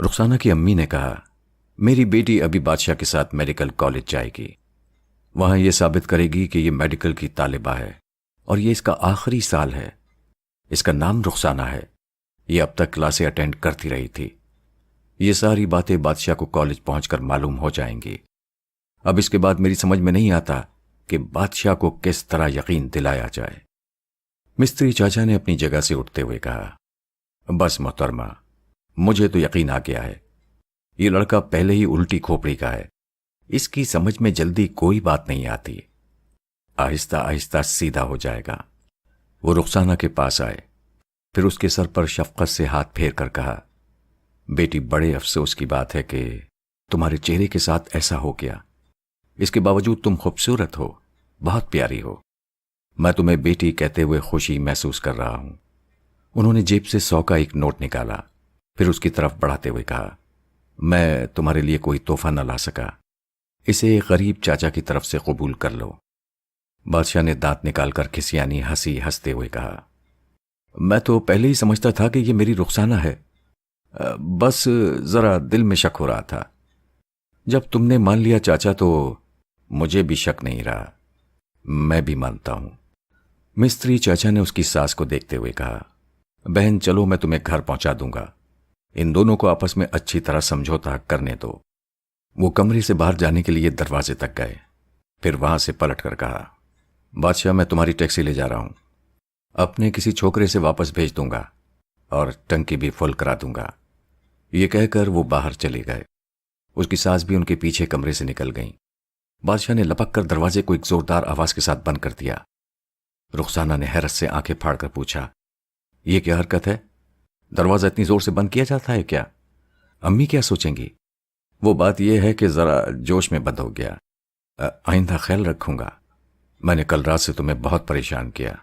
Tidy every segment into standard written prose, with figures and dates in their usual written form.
رخسانہ کی امی نے کہا، میری بیٹی ابھی بادشاہ کے ساتھ میڈیکل کالج جائے گی۔ وہاں یہ ثابت کرے گی کہ یہ میڈیکل کی طالبہ ہے اور یہ اس کا آخری سال ہے۔ اس کا نام رخسانہ ہے۔ یہ اب تک کلاسیں اٹینڈ کرتی رہی تھی۔ یہ ساری باتیں بادشاہ کو کالج پہنچ کر معلوم ہو جائیں گی۔ اب اس کے بعد میری سمجھ میں نہیں آتا کہ بادشاہ کو کس طرح یقین دلایا جائے۔ مستری چاچا نے اپنی جگہ سے اٹھتے ہوئے کہا، بس محترمہ، مجھے تو یقین آ گیا ہے۔ یہ لڑکا پہلے ہی الٹی کھوپڑی کا ہے۔ اس کی سمجھ میں جلدی کوئی بات نہیں آتی۔ آہستہ آہستہ سیدھا ہو جائے گا۔ وہ رخسانہ کے پاس آئے، پھر اس کے سر پر شفقت سے ہاتھ پھیر کر کہا، بیٹی، بڑے افسوس کی بات ہے کہ تمہارے چہرے کے ساتھ ایسا ہو گیا۔ اس کے باوجود تم خوبصورت ہو، بہت پیاری ہو۔ میں تمہیں بیٹی کہتے ہوئے خوشی محسوس کر رہا ہوں۔ انہوں نے جیب سے 100 کا ایک نوٹ نکالا، پھر اس کی طرف بڑھاتے ہوئے کہا، میں تمہارے لیے کوئی تحفہ نہ لا سکا، اسے ایک غریب چاچا کی طرف سے قبول کر لو۔ بادشاہ نے دانت نکال کر کھسیانی ہنسی ہنستے ہوئے کہا، میں تو پہلے ہی سمجھتا تھا کہ یہ میری رخسانہ ہے، بس ذرا دل میں شک ہو رہا تھا۔ جب تم نے مان لیا چاچا تو مجھے بھی شک نہیں رہا۔ میں بھی مانتا ہوں۔ مستری چاچا نے اس کی ساس کو دیکھتے ہوئے کہا، بہن چلو میں تمہیں گھر پہنچا دوں گا، ان دونوں کو آپس میں اچھی طرح سمجھوتا کرنے دو۔ وہ کمرے سے باہر جانے کے لیے دروازے تک گئے، پھر وہاں سے پلٹ کر کہا، بادشاہ میں تمہاری ٹیکسی لے جا رہا ہوں، اپنے کسی چھوکرے سے واپس بھیج دوں گا اور ٹنکی بھی فل کرا دوں گا۔ یہ کہہ کر وہ باہر چلے گئے۔ اس کی ساس بھی ان کے پیچھے کمرے سے نکل گئیں۔ بادشاہ نے لپک کر دروازے کو ایک زوردار آواز کے ساتھ بند کر دیا۔ رخسانہ نے حیرت سے آنکھیں پھاڑ کر پوچھا، یہ کیا حرکت ہے؟ دروازہ اتنی زور سے بند کیا جاتا ہے کیا؟ امی کیا سوچیں گی؟ وہ بات یہ ہے کہ ذرا جوش میں بند ہو گیا، آئندہ خیال رکھوں گا۔ میں نے کل رات سے تمہیں بہت پریشان کیا،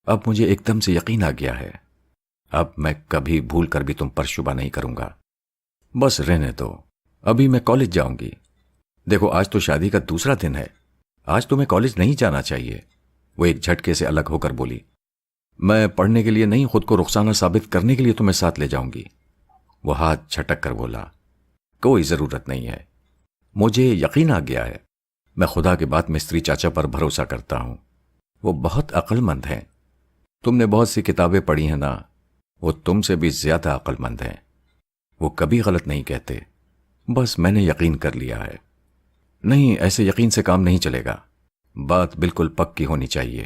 اب مجھے ایک دم سے یقین آ گیا ہے۔ اب میں کبھی بھول کر بھی تم پر شبہ نہیں کروں گا۔ بس رہنے دو، ابھی میں کالج جاؤں گی۔ دیکھو آج تو شادی کا دوسرا دن ہے، آج تمہیں کالج نہیں جانا چاہیے۔ وہ ایک جھٹکے سے الگ ہو کر بولی، میں پڑھنے کے لیے نہیں، خود کو رخسانہ ثابت کرنے کے لیے تمہیں ساتھ لے جاؤں گی۔ وہ ہاتھ چھٹک کر بولا، کوئی ضرورت نہیں ہے، مجھے یقین آ گیا ہے۔ میں خدا کے بعد مستری چاچا پر بھروسہ کرتا ہوں، وہ بہت عقل مند ہیں۔ تم نے بہت سی کتابیں پڑھی ہیں نا، وہ تم سے بھی زیادہ عقل مند ہیں۔ وہ کبھی غلط نہیں کہتے، بس میں نے یقین کر لیا ہے۔ نہیں، ایسے یقین سے کام نہیں چلے گا، بات بالکل پکی ہونی چاہیے۔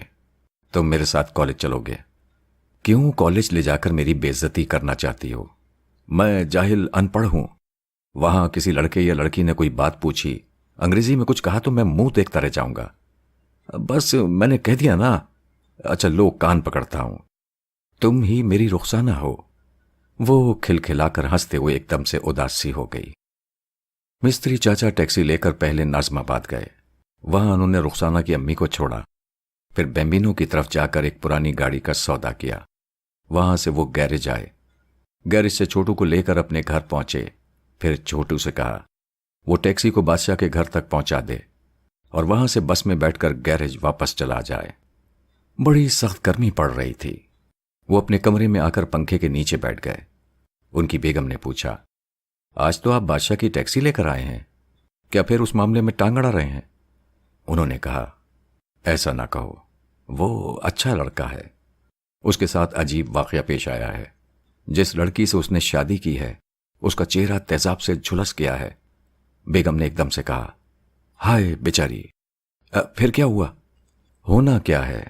تم میرے ساتھ کالج چلو گے؟ کیوں کالج لے جا کر میری بے عزتی کرنا چاہتی ہو؟ میں جاہل ان پڑھ ہوں؟ وہاں کسی لڑکے یا لڑکی نے کوئی بات پوچھی، انگریزی میں کچھ کہا تو میں منہ دیکھتا رہ جاؤں گا؟ بس میں نے کہہ دیا نا۔ اچھا لو، کان پکڑتا ہوں، تم ہی میری رخسانہ ہو۔ وہ کھلکھلا کر ہنستے ہوئے ایک دم سے اداس سی ہو گئی۔ مستری چاچا ٹیکسی لے کر پہلے ناظم آباد گئے۔ وہاں انہوں نے رخسانہ کی امی کو چھوڑا، پھر بیمبینو کی طرف جا کر ایک پرانی گاڑی کا سودا کیا۔ وہاں سے وہ گیرج آئے، گیرج سے چھوٹو کو لے کر اپنے گھر پہنچے۔ پھر چھوٹو سے کہا وہ ٹیکسی کو بادشاہ کے گھر تک پہنچا دے اور وہاں سے بس میں بیٹھ کر گیرج واپس چلا جائے۔ بڑی سخت گرمی پڑ رہی تھی۔ وہ اپنے کمرے میں آ کر پنکھے کے نیچے بیٹھ گئے۔ ان کی بیگم نے پوچھا، آج تو آپ بادشاہ کی ٹیکسی لے کر آئے ہیں، کیا پھر اس معاملے میں ٹانگ اڑا رہے ہیں؟ انہوں نے کہا، ایسا نہ کہو، وہ اچھا لڑکا ہے۔ اس کے ساتھ عجیب واقعہ پیش آیا ہے۔ جس لڑکی سے اس نے شادی کی ہے اس کا چہرہ تیزاب سے جھلس گیا ہے۔ بیگم نے ایک دم سے کہا، ہائے بیچاری، پھر کیا ہوا؟ ہونا کیا ہے،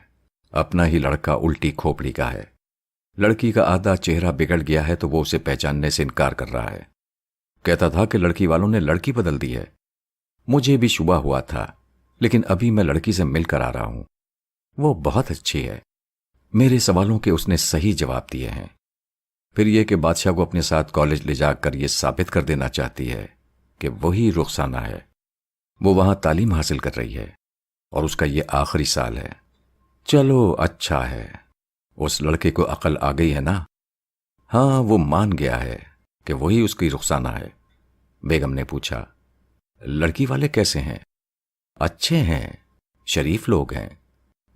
اپنا ہی لڑکا الٹی کھوپڑی کا ہے۔ لڑکی کا آدھا چہرہ بگڑ گیا ہے تو وہ اسے پہچاننے سے انکار کر رہا ہے۔ کہتا تھا کہ لڑکی والوں نے لڑکی بدل دی ہے۔ مجھے بھی شبہ ہوا تھا، لیکن ابھی میں لڑکی سے مل کر آ رہا ہوں۔ وہ بہت اچھی ہے۔ میرے سوالوں کے اس نے صحیح جواب دیے ہیں۔ پھر یہ کہ بادشاہ کو اپنے ساتھ کالج لے جا کر یہ ثابت کر دینا چاہتی ہے کہ وہی رخسانہ ہے۔ وہ وہاں تعلیم حاصل کر رہی ہے اور اس کا یہ آخری سال ہے۔ چلو اچھا ہے، اس لڑکے کو عقل آ گئی ہے نا؟ ہاں، وہ مان گیا ہے کہ وہی اس کی رخسانہ ہے۔ بیگم نے پوچھا، لڑکی والے کیسے ہیں؟ اچھے ہیں، شریف لوگ ہیں،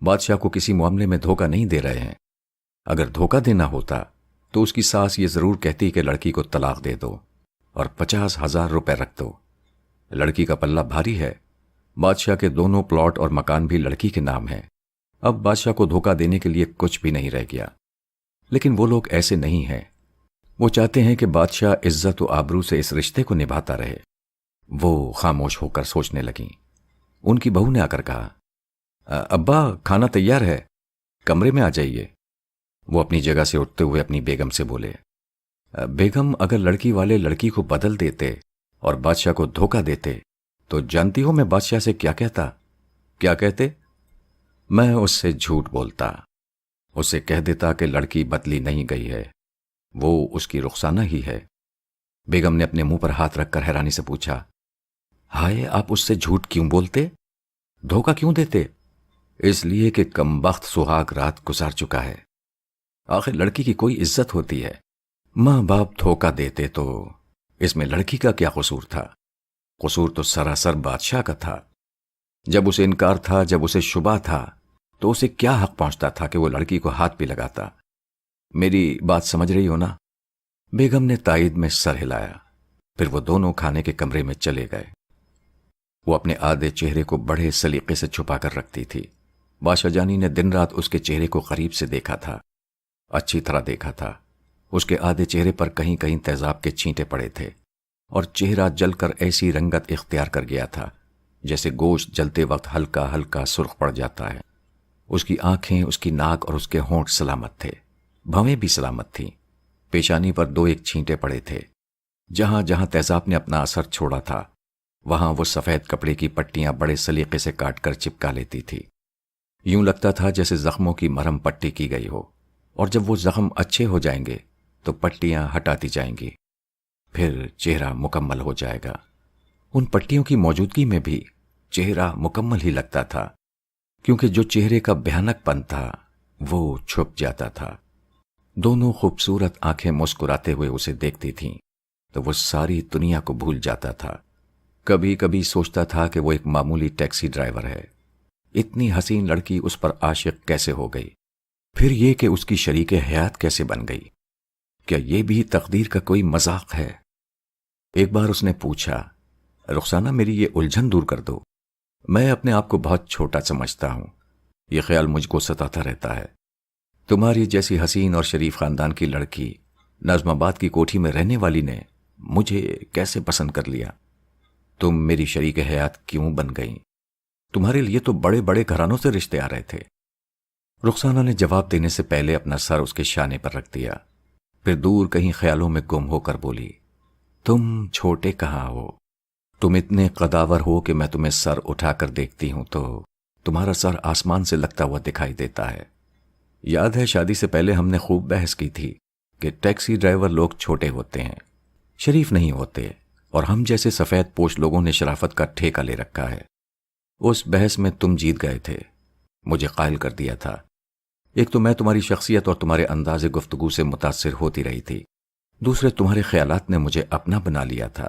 بادشاہ کو کسی معاملے میں دھوکہ نہیں دے رہے ہیں۔ اگر دھوکہ دینا ہوتا تو اس کی ساس یہ ضرور کہتی کہ لڑکی کو طلاق دے دو اور 50,000 روپے رکھ دو۔ لڑکی کا پلہ بھاری ہے، بادشاہ کے دونوں پلاٹ اور مکان بھی لڑکی کے نام ہیں۔ اب بادشاہ کو دھوکہ دینے کے لیے کچھ بھی نہیں رہ گیا۔ لیکن وہ لوگ ایسے نہیں ہیں، وہ چاہتے ہیں کہ بادشاہ عزت و آبرو سے اس رشتے کو نبھاتا رہے۔ وہ خاموش ہو کر سوچنے لگیں۔ ان کی بہو نے آ کر کہا، ابا کھانا تیار ہے، کمرے میں آ جائیے۔ وہ اپنی جگہ سے اٹھتے ہوئے اپنی بیگم سے بولے، بیگم اگر لڑکی والے لڑکی کو بدل دیتے اور بادشاہ کو دھوکہ دیتے تو جانتی ہو میں بادشاہ سے کیا کہتا؟ کیا کہتے؟ میں اس سے جھوٹ بولتا، اسے کہہ دیتا کہ لڑکی بدلی نہیں گئی ہے، وہ اس کی رخسانہ ہی ہے۔ بیگم نے اپنے منہ پر ہاتھ رکھ کر حیرانی سے پوچھا، ہائے آپ اس سے جھوٹ کیوں بولتے؟ دھوکہ کیوں دیتے؟ اس لیے کہ کمبخت سہاگ رات گزار چکا ہے۔ آخر لڑکی کی کوئی عزت ہوتی ہے، ماں باپ دھوکہ دیتے تو اس میں لڑکی کا کیا قصور تھا؟ قصور تو سراسر بادشاہ کا تھا۔ جب اسے انکار تھا، جب اسے شبہ تھا، تو اسے کیا حق پہنچتا تھا کہ وہ لڑکی کو ہاتھ بھی لگاتا؟ میری بات سمجھ رہی ہو نا؟ بیگم نے تائید میں سر ہلایا۔ پھر وہ دونوں کھانے کے کمرے میں چلے گئے۔ وہ اپنے آدھے چہرے کو بڑے سلیقے سے چھپا کر رکھتی تھی۔ بادشاہ جانی نے دن رات اس کے چہرے کو قریب سے دیکھا تھا، اچھی طرح دیکھا تھا۔ اس کے آدھے چہرے پر کہیں کہیں تیزاب کے چھینٹے پڑے تھے اور چہرہ جل کر ایسی رنگت اختیار کر گیا تھا جیسے گوشت جلتے وقت ہلکا ہلکا سرخ پڑ جاتا ہے۔ اس کی آنکھیں، اس کی ناک اور اس کے ہونٹ سلامت تھے، بھویں بھی سلامت تھیں۔ پیشانی پر 2 چھینٹے پڑے تھے۔ جہاں جہاں تیزاب نے اپنا اثر چھوڑا تھا وہاں وہ سفید کپڑے کی پٹیاں بڑے سلیقے سے کاٹ کر چپکا لیتی تھی۔ یوں لگتا تھا جیسے زخموں کی مرہم پٹی کی گئی ہو، اور جب وہ زخم اچھے ہو جائیں گے تو پٹیاں ہٹاتی جائیں گی، پھر چہرہ مکمل ہو جائے گا۔ ان پٹیوں کی موجودگی میں بھی چہرہ مکمل ہی لگتا تھا، کیونکہ جو چہرے کا بھیانک پن تھا وہ چھپ جاتا تھا۔ دونوں خوبصورت آنکھیں مسکراتے ہوئے اسے دیکھتی تھیں تو وہ ساری دنیا کو بھول جاتا تھا۔ کبھی کبھی سوچتا تھا کہ وہ ایک معمولی ٹیکسی ڈرائیور ہے، اتنی حسین لڑکی اس پر عاشق کیسے ہو گئی؟ پھر یہ کہ اس کی شریک حیات کیسے بن گئی؟ کیا یہ بھی تقدیر کا کوئی مذاق ہے؟ ایک بار اس نے پوچھا، رخسانہ میری یہ الجھن دور کر دو، میں اپنے آپ کو بہت چھوٹا سمجھتا ہوں، یہ خیال مجھ کو ستاتا رہتا ہے۔ تمہاری جیسی حسین اور شریف خاندان کی لڑکی نظم آباد کی کوٹھی میں رہنے والی نے مجھے کیسے پسند کر لیا؟ تم میری شریک حیات کیوں بن گئیں؟ تمہارے لیے تو بڑے بڑے گھرانوں سے رشتے آ رہے تھے۔ رخسانہ نے جواب دینے سے پہلے اپنا سر اس کے شانے پر رکھ دیا، پھر دور کہیں خیالوں میں گم ہو کر بولی، تم چھوٹے کہاں ہو؟ تم اتنے قداور ہو کہ میں تمہیں سر اٹھا کر دیکھتی ہوں تو تمہارا سر آسمان سے لگتا ہوا دکھائی دیتا ہے۔ یاد ہے شادی سے پہلے ہم نے خوب بحث کی تھی کہ ٹیکسی ڈرائیور لوگ چھوٹے ہوتے ہیں، شریف نہیں ہوتے، اور ہم جیسے سفید پوش لوگوں نے شرافت کا ٹھیکہ لے رکھا ہے۔ اس بحث میں تم جیت گئے تھے، مجھے قائل کر دیا تھا۔ ایک تو میں تمہاری شخصیت اور تمہارے انداز گفتگو سے متاثر ہوتی رہی تھی، دوسرے تمہارے خیالات نے مجھے اپنا بنا لیا تھا۔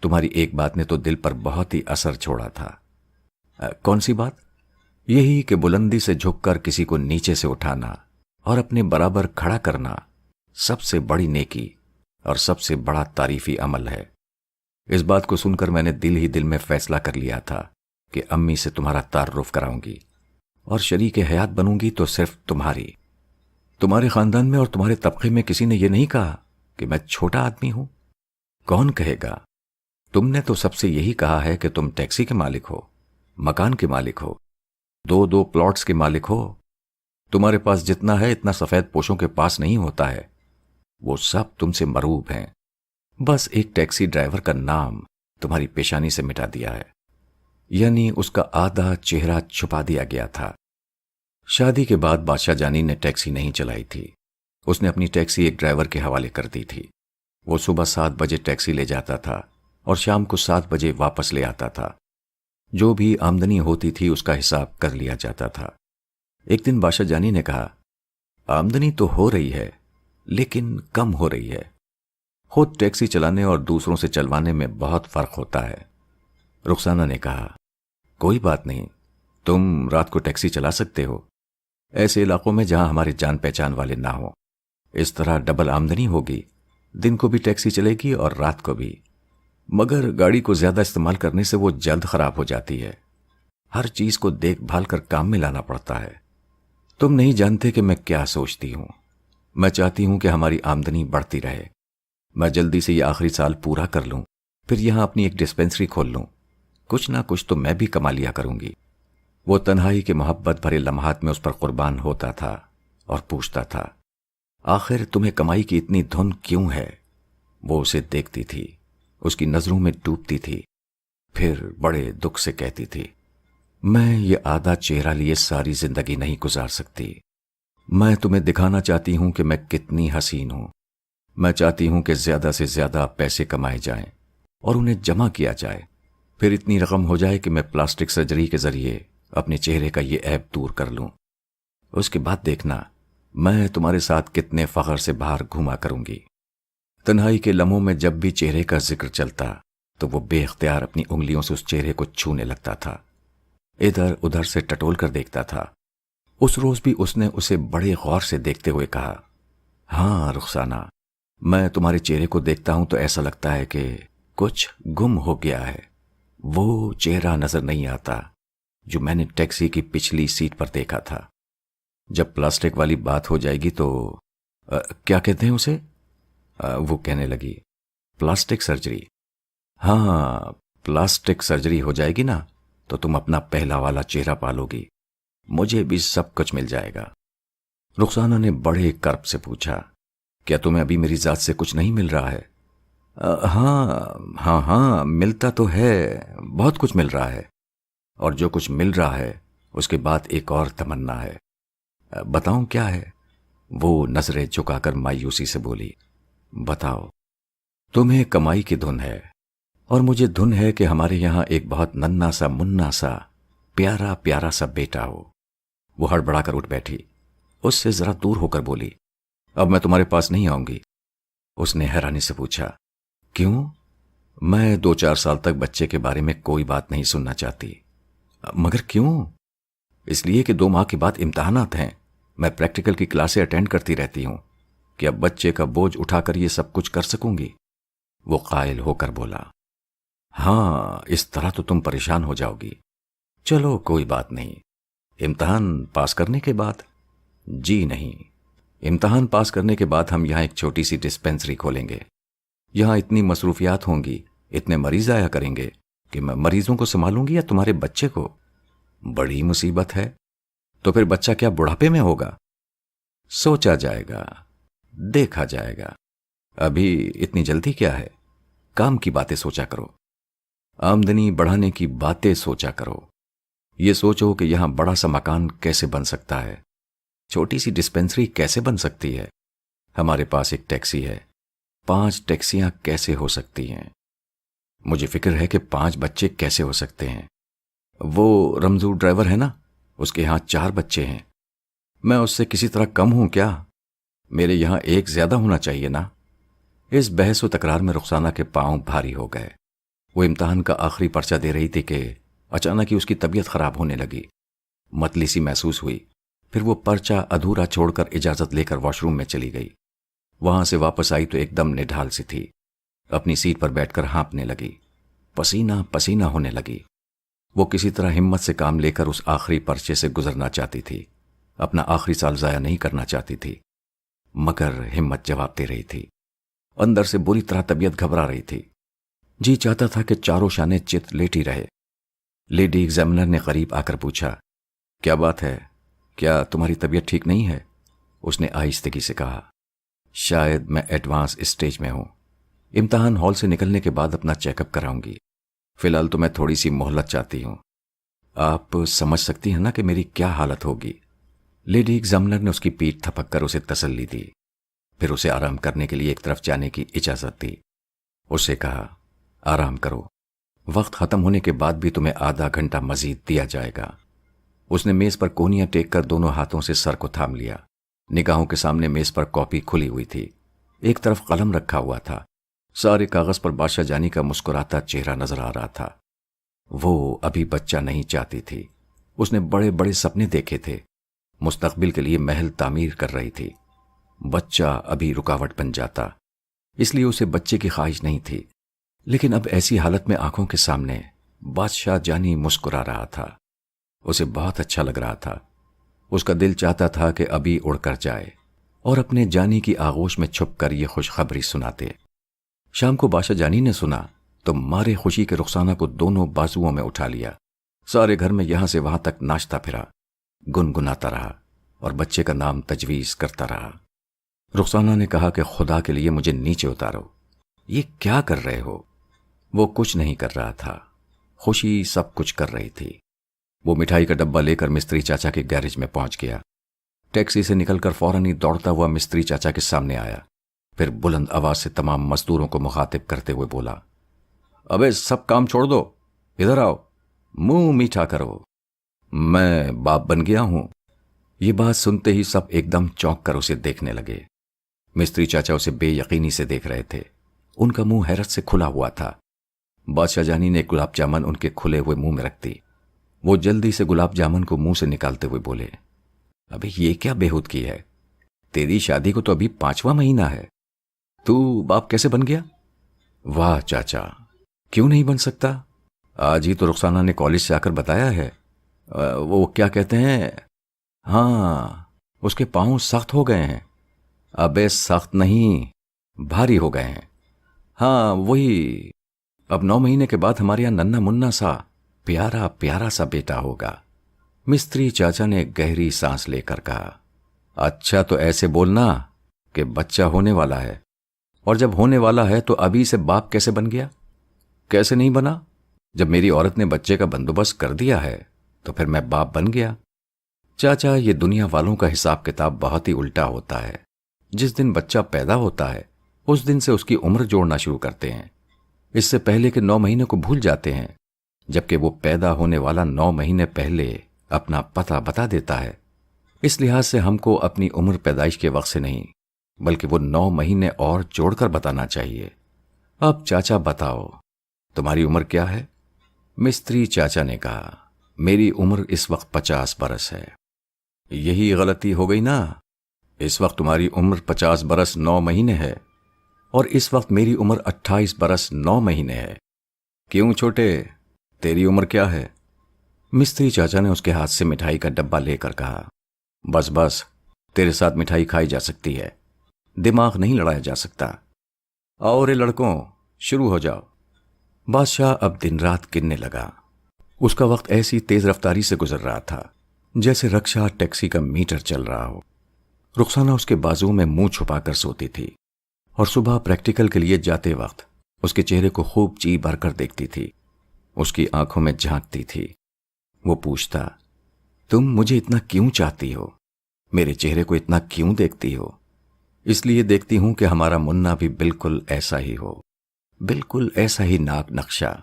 تمہاری ایک بات نے تو دل پر بہت ہی اثر چھوڑا تھا۔ کون سی بات؟ یہی کہ بلندی سے جھک کر کسی کو نیچے سے اٹھانا اور اپنے برابر کھڑا کرنا سب سے بڑی نیکی اور سب سے بڑا تعریفی عمل ہے۔ اس بات کو سن کر میں نے دل ہی دل میں فیصلہ کر لیا تھا کہ امی سے تمہارا تعارف کراؤں گی، اور شریک حیات بنوں گی تو صرف تمہاری۔ تمہارے خاندان میں اور تمہارے طبقے میں کسی نے یہ نہیں کہا کہ میں چھوٹا آدمی ہوں؟ کون کہے گا؟ تم نے تو سب سے یہی کہا ہے کہ تم ٹیکسی کے مالک ہو، مکان کے مالک ہو، 2 پلاٹس کے مالک ہو۔ تمہارے پاس جتنا ہے اتنا سفید پوشوں کے پاس نہیں ہوتا ہے، وہ سب تم سے مروب ہیں۔ بس ایک ٹیکسی ڈرائیور کا نام تمہاری پیشانی سے مٹا دیا ہے، یعنی اس کا آدھا چہرہ چھپا دیا گیا تھا۔ شادی کے بعد بادشاہ جانی نے ٹیکسی نہیں چلائی تھی، اس نے اپنی ٹیکسی ایک ڈرائیور کے حوالے کر دی تھی۔ وہ صبح 7 بجے ٹیکسی لے جاتا تھا اور شام کو 7 بجے واپس لے آتا تھا۔ جو بھی آمدنی ہوتی تھی اس کا حساب کر لیا جاتا تھا۔ ایک دن بادشاہ جانی نے کہا، آمدنی تو ہو رہی ہے لیکن کم ہو رہی ہے۔ خود ٹیکسی چلانے اور دوسروں سے چلوانے میں بہت فرق ہوتا ہے۔ رخسانہ نے کہا، کوئی بات نہیں، تم رات کو ٹیکسی چلا سکتے ہو، ایسے علاقوں میں جہاں ہمارے جان پہچان والے نہ ہوں۔ اس طرح ڈبل آمدنی ہوگی، دن کو بھی ٹیکسی چلے گی اور رات کو بھی، مگر گاڑی کو زیادہ استعمال کرنے سے وہ جلد خراب ہو جاتی ہے۔ ہر چیز کو دیکھ بھال کر کام میں لانا پڑتا ہے۔ تم نہیں جانتے کہ میں کیا سوچتی ہوں۔ میں چاہتی ہوں کہ ہماری آمدنی بڑھتی رہے۔ میں جلدی سے یہ آخری سال پورا کر لوں، پھر یہاں اپنی ایک ڈسپینسری کھول لوں۔ کچھ نہ کچھ تو میں بھی کما لیا کروں گی۔ وہ تنہائی کے محبت بھرے لمحات میں اس پر قربان ہوتا تھا اور پوچھتا تھا، آخر تمہیں کمائی کی اتنی دھن کیوں ہے؟ وہ اسے دیکھتی تھی، اس کی نظروں میں ڈوبتی تھی، پھر بڑے دکھ سے کہتی تھی، میں یہ آدھا چہرہ لیے ساری زندگی نہیں گزار سکتی۔ میں تمہیں دکھانا چاہتی ہوں کہ میں کتنی حسین ہوں۔ میں چاہتی ہوں کہ زیادہ سے زیادہ پیسے کمائے جائیں اور انہیں جمع کیا جائے، پھر اتنی رقم ہو جائے کہ میں پلاسٹک سرجری کے ذریعے اپنے چہرے کا یہ عیب دور کر لوں۔ اس کے بعد دیکھنا میں تمہارے ساتھ کتنے فخر سے باہر گھوما کروں گی۔ تنہائی کے لمحوں میں جب بھی چہرے کا ذکر چلتا تو وہ بے اختیار اپنی انگلیوں سے اس چہرے کو چھونے لگتا تھا، ادھر ادھر سے ٹٹول کر دیکھتا تھا۔ اس روز بھی اس نے اسے بڑے غور سے دیکھتے ہوئے کہا، ہاں رخسانہ، میں تمہارے چہرے کو دیکھتا ہوں تو ایسا لگتا ہے کہ کچھ گم ہو گیا ہے۔ وہ چہرہ نظر نہیں آتا جو میں نے ٹیکسی کی پچھلی سیٹ پر دیکھا تھا۔ جب پلاسٹک والی بات ہو جائے گی تو کیا کہتے ہیں اسے؟ وہ کہنے لگی، پلاسٹک سرجری۔ ہاں، پلاسٹک سرجری ہو جائے گی نا تو تم اپنا پہلا والا چہرہ پالو گی، مجھے بھی سب کچھ مل جائے گا۔ رخسانہ نے بڑے کرب سے پوچھا، کیا تمہیں ابھی میری ذات سے کچھ نہیں مل رہا ہے؟ ہاں ملتا تو ہے، بہت کچھ مل رہا ہے، اور جو کچھ مل رہا ہے اس کے بعد ایک اور تمنا ہے۔ بتاؤں کیا ہے؟ وہ نظریں جھکا کر مایوسی سے بولی، بتاؤ۔ تمہیں کمائی کی دھن ہے اور مجھے دھن ہے کہ ہمارے یہاں ایک بہت ننھا سا منا سا پیارا پیارا سا بیٹا ہو۔ وہ ہڑبڑا کر اٹھ بیٹھی، اس سے ذرا دور ہو کر بولی، اب میں تمہارے پاس نہیں آؤں گی۔ اس نے حیرانی سے پوچھا، کیوں؟ میں 2-4 سال تک بچے کے بارے میں کوئی بات نہیں سننا چاہتی۔ مگر کیوں؟ اس لیے کہ 2 ماہ کے بعد امتحانات ہیں، میں پریکٹیکل کی کلاسیں اٹینڈ کرتی رہتی ہوں کہ اب بچے کا بوجھ اٹھا کر یہ سب کچھ کر سکوں گی۔ وہ قائل ہو کر بولا، ہاں اس طرح تو تم پریشان ہو جاؤ گی۔ چلو کوئی بات نہیں، امتحان پاس کرنے کے بعد؟ جی نہیں، امتحان پاس کرنے کے بعد ہم یہاں ایک چھوٹی سی ڈسپینسری کھولیں گے۔ یہاں اتنی مصروفیات ہوں گی، اتنے مریض آیا کریں گے کہ میں مریضوں کو سنبھالوں گی یا تمہارے بچے کو؟ بڑی مصیبت ہے۔ تو پھر بچہ کیا بڑھاپے میں ہوگا؟ سوچا جائے گا، دیکھا جائے گا، ابھی اتنی جلدی کیا ہے؟ کام کی باتیں سوچا کرو، آمدنی بڑھانے کی باتیں سوچا کرو۔ یہ سوچو کہ یہاں بڑا سا مکان کیسے بن سکتا ہے، چھوٹی سی ڈسپینسری کیسے بن سکتی ہے، ہمارے پاس ایک ٹیکسی ہے، 5 ٹیکسیاں کیسے ہو سکتی ہیں، مجھے فکر ہے کہ 5 بچے کیسے ہو سکتے ہیں۔ وہ رمزو ڈرائیور ہے نا، اس کے یہاں 4 بچے ہیں، میں اس سے کسی طرح کم ہوں کیا؟ میرے یہاں ایک زیادہ ہونا چاہیے نا۔ اس بحث و تکرار میں رخسانہ کے پاؤں بھاری ہو گئے۔ وہ امتحان کا آخری پرچہ دے رہی تھی کہ اچانک ہی اس کی طبیعت خراب ہونے لگی، متلی سی محسوس ہوئی۔ پھر وہ پرچہ ادھورا چھوڑ کر اجازت لے کر واش روم میں چلی گئی۔ وہاں سے واپس آئی تو ایک دم نڈھال سی تھی، اپنی سیٹ پر بیٹھ کر ہانپنے لگی، پسینہ پسینہ ہونے لگی۔ وہ کسی طرح ہمت سے کام لے کر اس آخری پرچے سے گزرنا چاہتی تھی، اپنا آخری سال ضائع نہیں کرنا چاہتی تھی، مگر ہمت جواب دے رہی تھی۔ اندر سے بری طرح طبیعت گھبرا رہی تھی، جی چاہتا تھا کہ چاروں شانے چت لیٹی رہے۔ لیڈی ایگزامنر نے قریب آ کر پوچھا، کیا بات ہے؟ کیا تمہاری طبیعت ٹھیک نہیں ہے؟ اس نے آہستگی سے کہا، شاید میں ایڈوانس اسٹیج میں ہوں، امتحان ہال سے نکلنے کے بعد اپنا چیک اپ کراؤں گی، فی الحال تو میں تھوڑی سی مہلت چاہتی ہوں۔ آپ سمجھ سکتی ہیں نا کہ میری کیا حالت ہوگی۔ لیڈی ایگزامنر نے اس کی پیٹھ تھپک کر اسے تسلی دی، پھر اسے آرام کرنے کے لیے ایک طرف جانے کی اجازت دی۔ اسے کہا، آرام کرو، وقت ختم ہونے کے بعد بھی تمہیں آدھا گھنٹہ مزید دیا جائے گا۔ اس نے میز پر کونیاں ٹیک کر دونوں ہاتھوں سے سر کو تھام لیا۔ نگاہوں کے سامنے میز پر کاپی کھلی ہوئی تھی، ایک طرف قلم رکھا ہوا تھا، سارے کاغذ پر بادشاہ جانی کا مسکراتا چہرہ نظر آ رہا تھا۔ وہ ابھی بچہ نہیں چاہتی تھی، اس نے بڑے بڑے سپنے دیکھے تھے، مستقبل کے لیے محل تعمیر کر رہی تھی۔ بچہ ابھی رکاوٹ بن جاتا، اس لیے اسے بچے کی خواہش نہیں تھی، لیکن اب ایسی حالت میں آنکھوں کے سامنے بادشاہ جانی مسکرا رہا تھا۔ اسے بہت اچھا لگ رہا تھا۔ اس کا دل چاہتا تھا کہ ابھی اڑ کر جائے اور اپنے جانی کی آغوش میں چھپ کر یہ خوشخبری سناتے۔ شام کو بادشاہ جانی نے سنا تو مارے خوشی کے رخسانہ کو دونوں بازوؤں میں اٹھا لیا، سارے گھر میں یہاں سے وہاں تک ناچتا پھرا، گنگناتا رہا اور بچے کا نام تجویز کرتا رہا۔ رخسانہ نے کہا کہ خدا کے لیے مجھے نیچے اتارو، یہ کیا کر رہے ہو؟ وہ کچھ نہیں کر رہا تھا، خوشی سب کچھ کر رہی تھی۔ وہ مٹھائی کا ڈبہ لے کر مستری چاچا کے گیرج میں پہنچ گیا۔ ٹیکسی سے نکل کر فوراً ہی دوڑتا ہوا مستری چاچا کے سامنے آیا، پھر بلند آواز سے تمام مزدوروں کو مخاطب کرتے ہوئے بولا، ابے سب کام چھوڑ دو، ادھر آؤ، منہ میٹھا کرو، میں باپ بن گیا ہوں۔ یہ بات سنتے ہی سب ایک دم چونک کر اسے دیکھنے لگے۔ مستری چاچا اسے بے یقینی سے دیکھ رہے تھے، ان کا منہ حیرت سے کھلا ہوا تھا۔ بادشاہ جانی نے گلاب جامن ان کے کھلے ہوئے منہ میں رکھ دی۔ وہ جلدی سے گلاب جامن کو منہ سے نکالتے ہوئے بولے، ابھی یہ کیا بےہود کی ہے؟ تیری شادی کو تو ابھی 5واں مہینہ ہے، تو باپ کیسے بن گیا؟ واہ چاچا، کیوں نہیں بن سکتا؟ آج ہی تو رخسانہ نے کالج سے آ کر بتایا ہے، وہ کیا کہتے ہیں، ہاں اس کے پاؤں سخت ہو گئے ہیں۔ ابے سخت نہیں، بھاری ہو گئے ہیں۔ ہاں وہی، اب 9 مہینے کے بعد ہمارے یہاں ننھا منا سا پیارا پیارا سا بیٹا ہوگا۔ مستری چاچا نے گہری سانس لے کر کہا، اچھا تو ایسے بولنا کہ بچہ ہونے والا ہے، اور جب ہونے والا ہے تو ابھی سے باپ کیسے بن گیا؟ کیسے نہیں بنا؟ جب میری عورت نے بچے کا بندوبست کر دیا ہے تو پھر میں باپ بن گیا۔ چاچا، یہ دنیا والوں کا حساب کتاب بہت ہی الٹا ہوتا ہے۔ جس دن بچہ پیدا ہوتا ہے اس دن سے اس کی عمر جوڑنا شروع کرتے ہیں، اس سے پہلے کہ 9 مہینے کو بھول جاتے ہیں، جبکہ وہ پیدا ہونے والا 9 مہینے پہلے اپنا پتہ بتا دیتا ہے۔ اس لحاظ سے ہم کو اپنی عمر پیدائش کے وقت سے نہیں بلکہ وہ 9 مہینے اور جوڑ کر بتانا چاہیے۔ اب چاچا بتاؤ، تمہاری عمر کیا ہے؟ مستری چاچا نے کہا، میری عمر اس وقت 50 برس ہے۔ یہی غلطی ہو گئی نا، اس وقت تمہاری عمر 50 برس 9 مہینے ہے اور اس وقت میری عمر 28 برس 9 مہینے ہے۔ کیوں چھوٹے، تیری عمر کیا ہے؟ مستری چاچا نے اس کے ہاتھ سے مٹھائی کا ڈبہ لے کر کہا، بس بس، تیرے ساتھ مٹھائی کھائی جا سکتی ہے، دماغ نہیں لڑایا جا سکتا۔ اور لڑکوں، شروع ہو جاؤ۔ بادشاہ اب دن رات گننے لگا۔ اس کا وقت ایسی تیز رفتاری سے گزر رہا تھا جیسے رکشا ٹیکسی کا میٹر چل رہا ہو۔ رخسانہ اس کے بازو میں منہ چھپا کر سوتی تھی اور صبح پریکٹیکل کے لیے جاتے وقت اس کے چہرے کو خوب جی بھر کر دیکھتی تھی، اس کی آنکھوں میں جھانکتی تھی۔ وہ پوچھتا، تم مجھے اتنا کیوں چاہتی ہو؟ میرے چہرے کو اتنا کیوں دیکھتی ہو؟ اس لیے دیکھتی ہوں کہ ہمارا منا بھی بالکل ایسا ہی ہو، بالکل ایسا ہی ناک نقشہ،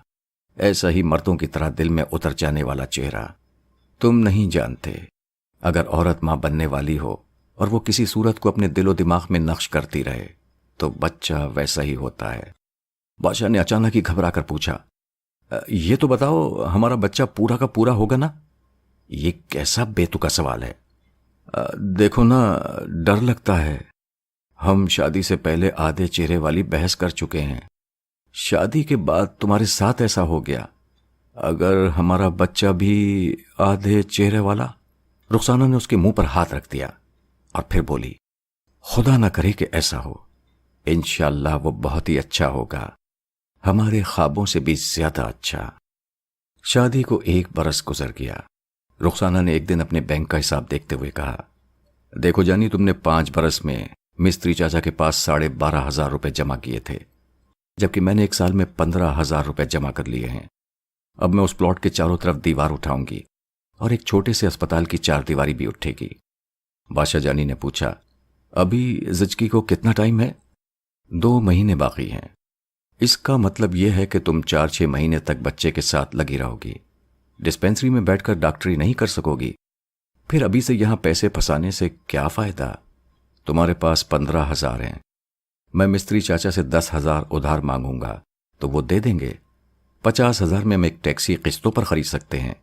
ایسا ہی مردوں کی طرح دل میں اتر جانے والا چہرہ۔ تم نہیں جانتے، اگر عورت ماں بننے والی ہو اور وہ کسی صورت کو اپنے دل و دماغ میں نقش کرتی رہے تو بچہ ویسا ہی ہوتا ہے۔ بادشاہ نے اچانک ہی گھبرا کر پوچھا، یہ تو بتاؤ ہمارا بچہ پورا کا پورا ہوگا نا؟ یہ کیسا بے تکا سوال ہے؟ دیکھو نا، ڈر لگتا ہے۔ ہم شادی سے پہلے آدھے چہرے والی بحث کر چکے ہیں، شادی کے بعد تمہارے ساتھ ایسا ہو گیا، اگر ہمارا بچہ بھی آدھے چہرے والا؟ رخسانہ نے اس کے منہ پر ہاتھ رکھ دیا اور پھر بولی، خدا نہ کرے کہ ایسا ہو، انشاءاللہ وہ بہت ہی اچھا ہوگا، ہمارے خوابوں سے بھی زیادہ اچھا۔ شادی کو 1 برس گزر گیا۔ رخسانہ نے ایک دن اپنے بینک کا حساب دیکھتے ہوئے کہا، دیکھو جانی، تم نے 5 برس میں مستری چاچا کے پاس 12,500 روپے جمع کیے تھے، جبکہ میں نے 1 سال میں 15,000 روپے جمع کر لیے ہیں۔ اب میں اس پلاٹ کے چاروں طرف دیوار اٹھاؤں گی اور ایک چھوٹے سے اسپتال کی 4 دیواری بھی اٹھے گی۔ بادشاہ جانی نے پوچھا، ابھی زچگی کو کتنا ٹائم ہے؟ 2 مہینے باقی ہیں۔ اس کا مطلب یہ ہے کہ تم 4-6 مہینے تک بچے کے ساتھ لگی رہو گی، ڈسپینسری میں بیٹھ کر ڈاکٹری نہیں کر سکو گی، پھر ابھی سے یہاں پیسے پھنسانے سے کیا فائدہ؟ تمہارے پاس 15,000 ہیں، میں مستری چاچا سے 10,000 ادھار مانگوں گا تو وہ دے دیں گے۔ 50,000 میں ہم ایک ٹیکسی قسطوں پر خرید سکتے ہیں،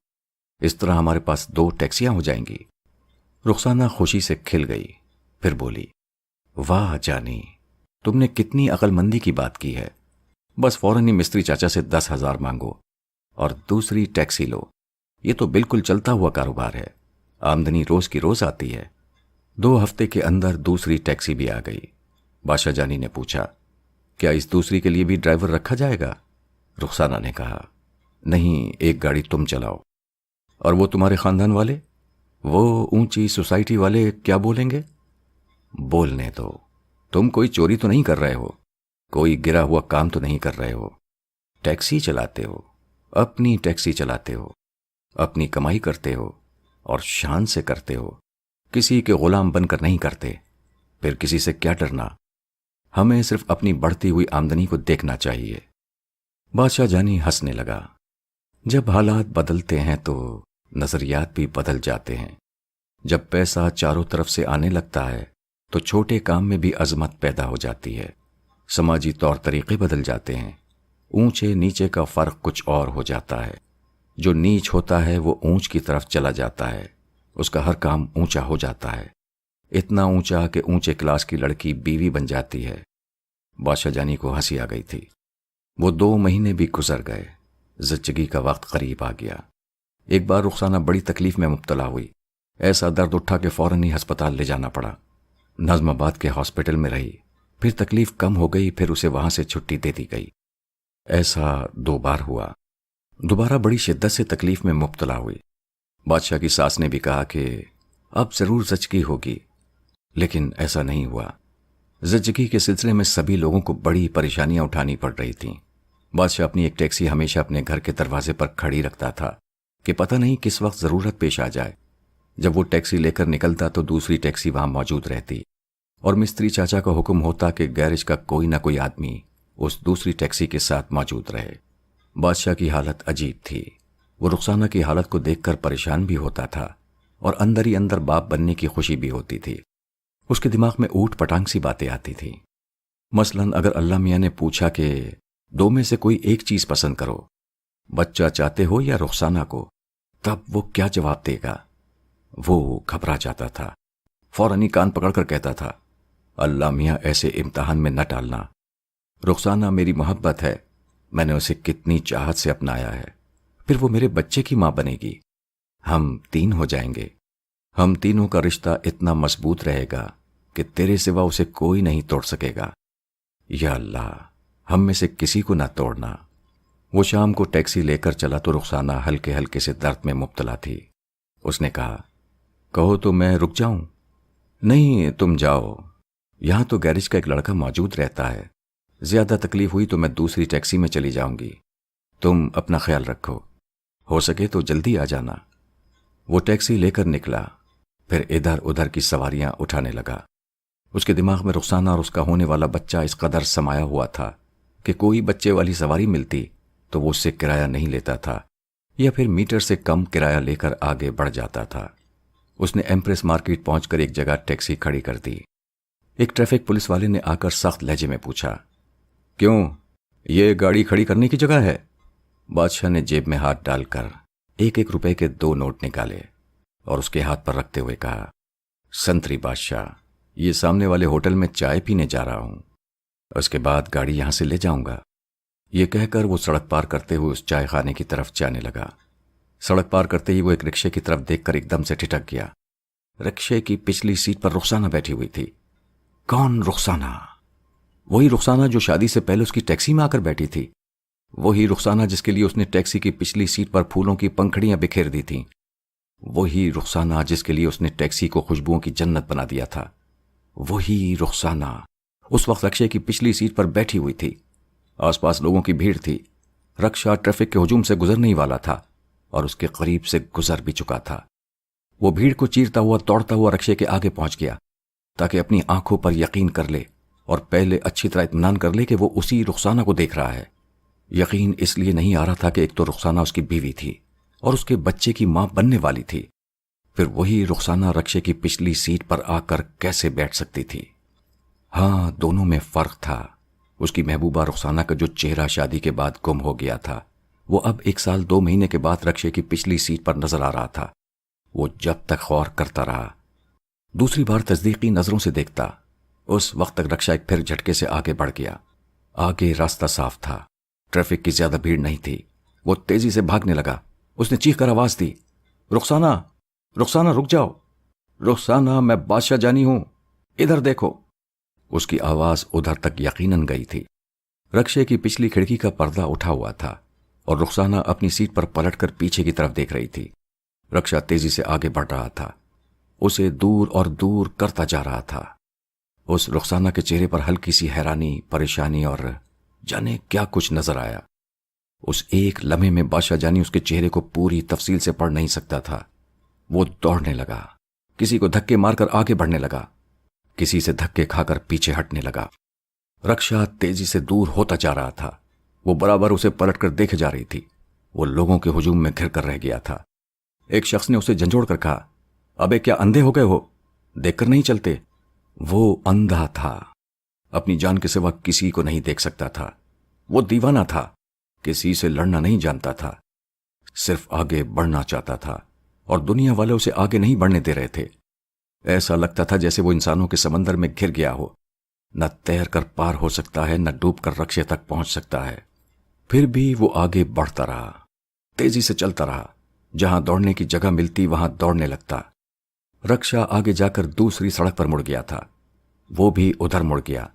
اس طرح ہمارے پاس 2 ٹیکسیاں ہو جائیں گی۔ رخسانہ خوشی سے کھل گئی، پھر بولی، واہ جانی، تم نے کتنی عقل مندی کی بات کی ہے، بس فوراً ہی مستری چاچا سے 10,000 مانگو اور دوسری ٹیکسی لو۔ یہ تو بالکل چلتا ہوا کاروبار ہے، آمدنی روز کی روز آتی ہے۔ 2 ہفتے کے اندر دوسری ٹیکسی بھی آ گئی۔ بادشاہ جانی نے پوچھا، کیا اس دوسری کے لیے بھی ڈرائیور رکھا جائے گا؟ رخسانہ نے کہا، نہیں، ایک گاڑی تم چلاؤ۔ اور وہ تمہارے خاندان والے، وہ اونچی سوسائٹی والے کیا بولیں گے؟ بولنے دو، تم کوئی چوری تو نہیں کر رہے ہو، کوئی گرا ہوا کام تو نہیں کر رہے ہو، ٹیکسی چلاتے ہو، اپنی ٹیکسی چلاتے ہو، اپنی کمائی کرتے ہو اور شان سے کرتے ہو، کسی کے غلام بن کر نہیں کرتے، پھر کسی سے کیا ڈرنا؟ ہمیں صرف اپنی بڑھتی ہوئی آمدنی کو دیکھنا چاہیے۔ بادشاہ جانی ہنسنے لگا۔ جب حالات بدلتے ہیں تو نظریات بھی بدل جاتے ہیں۔ جب پیسہ چاروں طرف سے آنے لگتا ہے تو چھوٹے کام میں بھی عظمت پیدا ہو جاتی ہے، سماجی طور طریقے بدل جاتے ہیں، اونچے نیچے کا فرق کچھ اور ہو جاتا ہے۔ جو نیچ ہوتا ہے وہ اونچ کی طرف چلا جاتا ہے، اس کا ہر کام اونچا ہو جاتا ہے، اتنا اونچا کہ اونچے کلاس کی لڑکی بیوی بن جاتی ہے۔ بادشاہ جانی کو ہنسی آ گئی تھی۔ وہ 2 مہینے بھی گزر گئے، زچگی کا وقت قریب آ گیا۔ ایک بار رخسانہ بڑی تکلیف میں مبتلا ہوئی، ایسا درد اٹھا کہ فوراً ہی ہسپتال لے جانا پڑا۔ نظم آباد کے ہاسپٹل میں رہی، پھر تکلیف کم ہو گئی، پھر اسے وہاں سے چھٹی دے دی گئی۔ ایسا 2 بار ہوا۔ دوبارہ بڑی شدت سے تکلیف میں مبتلا ہوئی۔ بادشاہ کی ساس نے بھی کہا کہ اب ضرور زچگی ہوگی، لیکن ایسا نہیں ہوا۔ زچگی کے سلسلے میں سبھی لوگوں کو بڑی پریشانیاں اٹھانی پڑ رہی تھیں۔ بادشاہ اپنی ایک ٹیکسی ہمیشہ اپنے گھر کے دروازے پر کھڑی رکھتا تھا کہ پتہ نہیں کس وقت ضرورت پیش آ جائے۔ جب وہ ٹیکسی لے کر نکلتا تو دوسری ٹیکسی وہاں موجود رہتی اور مستری چاچا کا حکم ہوتا کہ گیرج کا کوئی نہ کوئی آدمی اس دوسری ٹیکسی کے ساتھ موجود رہے۔ بادشاہ کی حالت عجیب تھی۔ وہ رخسانہ کی حالت کو دیکھ کر پریشان بھی ہوتا تھا اور اندر ہی اندر باپ بننے کی خوشی بھی ہوتی تھی۔ اس کے دماغ میں اوٹ پٹانگ سی باتیں آتی تھیں۔ مثلاً اگر اللہ میاں نے پوچھا کہ 2 میں سے کوئی ایک چیز پسند کرو، بچہ چاہتے ہو یا رخسانہ کو، تب وہ کیا جواب دے گا؟ وہ گھبرا جاتا تھا، فوراً ہی کان پکڑ کر کہتا تھا، اللہ میاں ایسے امتحان میں نہ ڈالنا، رخسانہ میری محبت ہے، میں نے اسے کتنی چاہت سے اپنایا ہے، پھر وہ میرے بچے کی ماں بنے گی، ہم 3 ہو جائیں گے، ہم تینوں کا رشتہ اتنا مضبوط رہے گا کہ تیرے سوا اسے کوئی نہیں توڑ سکے گا، یا اللہ ہم میں سے کسی کو نہ توڑنا۔ وہ شام کو ٹیکسی لے کر چلا تو رخسانہ ہلکے ہلکے سے درد میں مبتلا تھی۔ اس نے کہا، کہو تو میں رک جاؤں؟ نہیں، تم جاؤ، یہاں تو گیرج کا ایک لڑکا موجود رہتا ہے، زیادہ تکلیف ہوئی تو میں دوسری ٹیکسی میں چلی جاؤں گی، تم اپنا خیال رکھو، ہو سکے تو جلدی آ جانا۔ وہ ٹیکسی لے کر نکلا، پھر ادھر ادھر کی سواریاں اٹھانے لگا۔ اس کے دماغ میں رخسانہ اور اس کا ہونے والا بچہ اس قدر سمایا ہوا تھا کہ کوئی بچے والی سواری ملتی تو وہ اس سے کرایہ نہیں لیتا تھا یا پھر میٹر سے کم کرایہ لے کر آگے بڑھ جاتا تھا۔ اس نے ایمپریس مارکیٹ پہنچ کر ایک جگہ ٹیکسی کھڑی کر دی۔ ایک ٹریفک پولیس والے نے آ کر سخت لہجے میں پوچھا، کیوں، یہ گاڑی کھڑی کرنے کی جگہ ہے؟ بادشاہ نے جیب میں ہاتھ ڈال کر 1 روپے کے 2 نوٹ نکالے اور اس کے ہاتھ پر رکھتے ہوئے کہا، سنتری بادشاہ، یہ سامنے والے ہوٹل میں چائے پینے جا رہا ہوں، اس کے بعد گاڑی یہاں سے لے جاؤں گا۔ یہ کہہ کر وہ سڑک پار کرتے ہوئے اس چائے خانے کی طرف جانے لگا۔ سڑک پار کرتے ہی وہ ایک رکشے کی طرف دیکھ کر ایک دم سے ٹھٹک گیا۔ رکشے کی پچھلی سیٹ پر رخسانہ بیٹھی ہوئی تھی۔ کون رخسانہ؟ وہی رخسانہ جو شادی سے پہلے اس کی ٹیکسی میں آ کر بیٹھی تھی، وہی رخسانہ جس کے لیے اس نے ٹیکسی کی پچھلی سیٹ پر پھولوں کی پنکھڑیاں بکھیر دی تھیں، وہی رخسانہ جس کے لیے اس نے ٹیکسی کو خوشبوؤں کی جنت بنا دیا تھا، وہی رخسانہ اس وقت رکشے کی پچھلی سیٹ پر بیٹھی ہوئی تھی۔ آس پاس لوگوں کی بھیڑ تھی، رکشہ ٹریفک کے ہجوم سے گزرنے ہی والا تھا اور اس کے قریب سے گزر بھی چکا تھا۔ وہ بھیڑ کو چیرتا ہوا دوڑتا ہوا رکشے کے آگے پہنچ گیا تاکہ اپنی آنکھوں پر یقین کر لے اور پہلے اچھی طرح اطمینان کر لے کہ وہ اسی رخسانہ کو دیکھ رہا ہے۔ یقین اس لیے نہیں آ رہا تھا کہ ایک تو رخسانہ اس کی بیوی تھی اور اس کے بچے کی ماں بننے والی تھی، پھر وہی رخسانہ رکشے کی پچھلی سیٹ پر آ کر کیسے بیٹھ سکتی تھی؟ ہاں، دونوں میں فرق تھا۔ اس کی محبوبہ رخسانہ کا جو چہرہ شادی کے بعد گم ہو گیا تھا، وہ اب 1 سال 2 مہینے کے بعد رکشے کی پچھلی سیٹ پر نظر آ رہا تھا۔ وہ جب تک غور کرتا رہا، دوسری بار تصدیقی نظروں سے دیکھتا اس وقت تک رکشا ایک پھر جھٹکے سے آگے بڑھ گیا۔ آگے راستہ صاف تھا، ٹریفک کی زیادہ بھیڑ نہیں تھی۔ وہ تیزی سے بھاگنے لگا۔ اس نے چیخ کر آواز دی، رخسانہ، رخسانہ رک جاؤ، رخسانہ میں بادشاہ جانی ہوں، ادھر دیکھو۔ اس کی آواز ادھر تک یقیناً گئی تھی۔ رکشے کی پچھلی کھڑکی کا پردہ اٹھا ہوا تھا اور رخسانہ اپنی سیٹ پر پلٹ کر پیچھے کی طرف دیکھ رہی تھی۔ رکشا تیزی سے آگے بڑھ رہا تھا، اسے دور اور دور کرتا جا رہا تھا۔ اس رخسانہ کے چہرے پر ہلکی سی حیرانی، پریشانی اور جانے کیا کچھ نظر آیا۔ اس ایک لمحے میں بادشاہ جانی اس کے چہرے کو پوری تفصیل سے پڑھ نہیں سکتا تھا۔ وہ دوڑنے لگا، کسی کو دھکے مار کر آگے بڑھنے لگا، کسی سے دھکے کھا کر پیچھے ہٹنے لگا۔ رکشا تیزی سے دور ہوتا جا رہا تھا۔ وہ برابر اسے پلٹ کر دیکھے جا رہی تھی۔ وہ لوگوں کے ہجوم میں گھر کر رہ گیا تھا۔ ایک شخص نے اسے جھنجھوڑ کر کہا، ابے کیا اندھے ہو گئے ہو؟ دیکھ کر نہیں چلتے؟ وہ اندھا تھا، اپنی جان کے سوا کسی کو نہیں دیکھ سکتا تھا۔ وہ دیوانہ تھا، کسی سے لڑنا نہیں جانتا تھا، صرف آگے بڑھنا چاہتا تھا، اور دنیا والے اسے آگے نہیں بڑھنے دے رہے تھے۔ ایسا لگتا تھا جیسے وہ انسانوں کے سمندر میں گر گیا ہو، نہ تیر کر پار ہو سکتا ہے، نہ ڈوب کر رکشے تک پہنچ سکتا ہے۔ پھر بھی وہ آگے بڑھتا رہا، تیزی سے چلتا رہا، جہاں دوڑنے کی جگہ ملتی وہاں دوڑنے لگتا۔ رکشا آگے جا کر دوسری سڑک پر مڑ گیا تھا، وہ بھی ادھر مڑ گیا،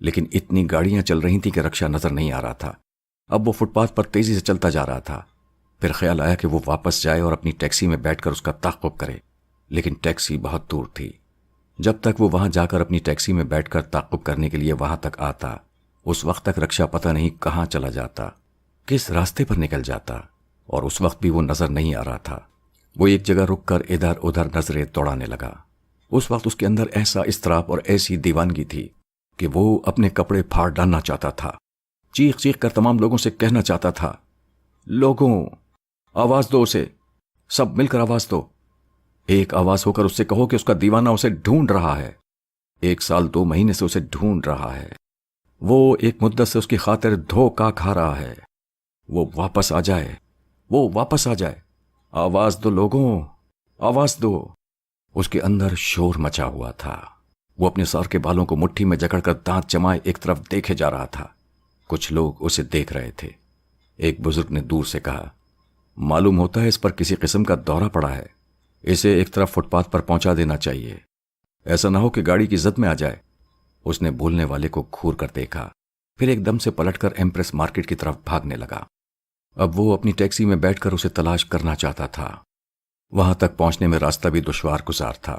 لیکن اتنی گاڑیاں چل رہی تھیں کہ رکشا نظر نہیں آ رہا تھا۔ اب وہ فٹ پاتھ پر تیزی سے چلتا جا رہا تھا۔ پھر خیال آیا کہ وہ واپس جائے اور اپنی ٹیکسی میں بیٹھ کر اس کا تعاقب کرے، لیکن ٹیکسی بہت دور تھی۔ جب تک وہ وہاں جا کر اپنی ٹیکسی میں بیٹھ کر تعاقب کرنے کے لیے وہاں تک آتا، اس وقت تک رکشا پتہ نہیں کہاں چلا جاتا، کس راستے پر نکل جاتا، اور اس وقت بھی وہ نظر نہیں آ رہا تھا۔ وہ ایک جگہ رک کر ادھر ادھر نظریں دوڑانے لگا۔ اس وقت اس کے اندر ایسا اضطراب اور ایسی دیوانگی تھی کہ وہ اپنے کپڑے پھاڑ ڈالنا چاہتا تھا، چیخ چیخ کر تمام لوگوں سے کہنا چاہتا تھا، لوگوں آواز دو اسے، سب مل کر آواز دو، ایک آواز ہو کر اس سے کہو کہ اس کا دیوانہ اسے ڈھونڈ رہا ہے، 1 سال 2 مہینے سے اسے ڈھونڈ رہا ہے، وہ ایک مدت سے اس کی خاطر دھوکا کھا رہا ہے، وہ واپس آ جائے، وہ واپس آ جائے، آواز دو لوگوں، آواز دو۔ اس کے اندر شور مچا ہوا تھا۔ وہ اپنے سر کے بالوں کو مٹھی میں جکڑ کر دانت جمائے ایک طرف دیکھے جا رہا تھا۔ کچھ لوگ اسے دیکھ رہے تھے۔ ایک بزرگ نے دور سے کہا، معلوم ہوتا ہے اس پر کسی قسم کا دورہ پڑا ہے، اسے ایک طرف فٹ پاتھ پر پہنچا دینا چاہیے، ایسا نہ ہو کہ گاڑی کی زد میں آ جائے۔ اس نے بولنے والے کو گھور کر دیکھا، پھر ایک دم سے پلٹ کر ایمپریس مارکیٹ کی طرف بھاگنے لگا۔ اب وہ اپنی ٹیکسی میں بیٹھ کر اسے تلاش کرنا چاہتا تھا۔ وہاں تک پہنچنے میں راستہ بھی دشوار گزار تھا۔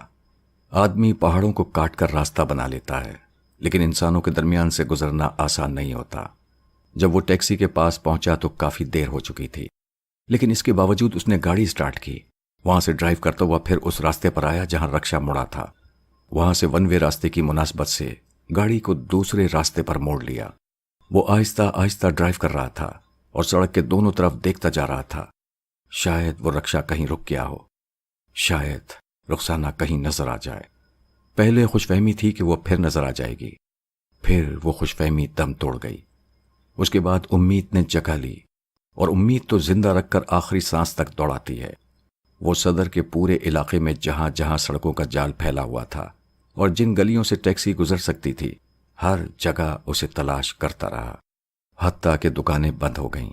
آدمی پہاڑوں کو کاٹ کر راستہ بنا لیتا ہے، لیکن انسانوں کے درمیان سے گزرنا آسان نہیں ہوتا۔ جب وہ ٹیکسی کے پاس پہنچا تو کافی دیر ہو چکی تھی، لیکن اس کے باوجود اس نے گاڑی سٹارٹ کی۔ وہاں سے ڈرائیو کرتا ہوا پھر اس راستے پر آیا جہاں رکشا مڑا تھا۔ وہاں سے ون وے راستے کی مناسبت سے گاڑی کو دوسرے راستے پر موڑ لیا۔ وہ آہستہ آہستہ ڈرائیو کر رہا تھا اور سڑک کے دونوں طرف دیکھتا جا رہا تھا۔ شاید وہ رکشا کہیں رک گیا ہو، شاید رخسانہ کہیں نظر آ جائے۔ پہلے خوش فہمی تھی کہ وہ پھر نظر آ جائے گی، پھر وہ خوش فہمی دم توڑ گئی۔ اس کے بعد امید نے جگہ لی، اور امید تو زندہ رکھ کر آخری سانس تک دوڑاتی ہے۔ وہ صدر کے پورے علاقے میں جہاں جہاں سڑکوں کا جال پھیلا ہوا تھا اور جن گلیوں سے ٹیکسی گزر سکتی تھی، ہر جگہ اسے تلاش کرتا رہا، حتیٰ کہ دکانیں بند ہو گئیں،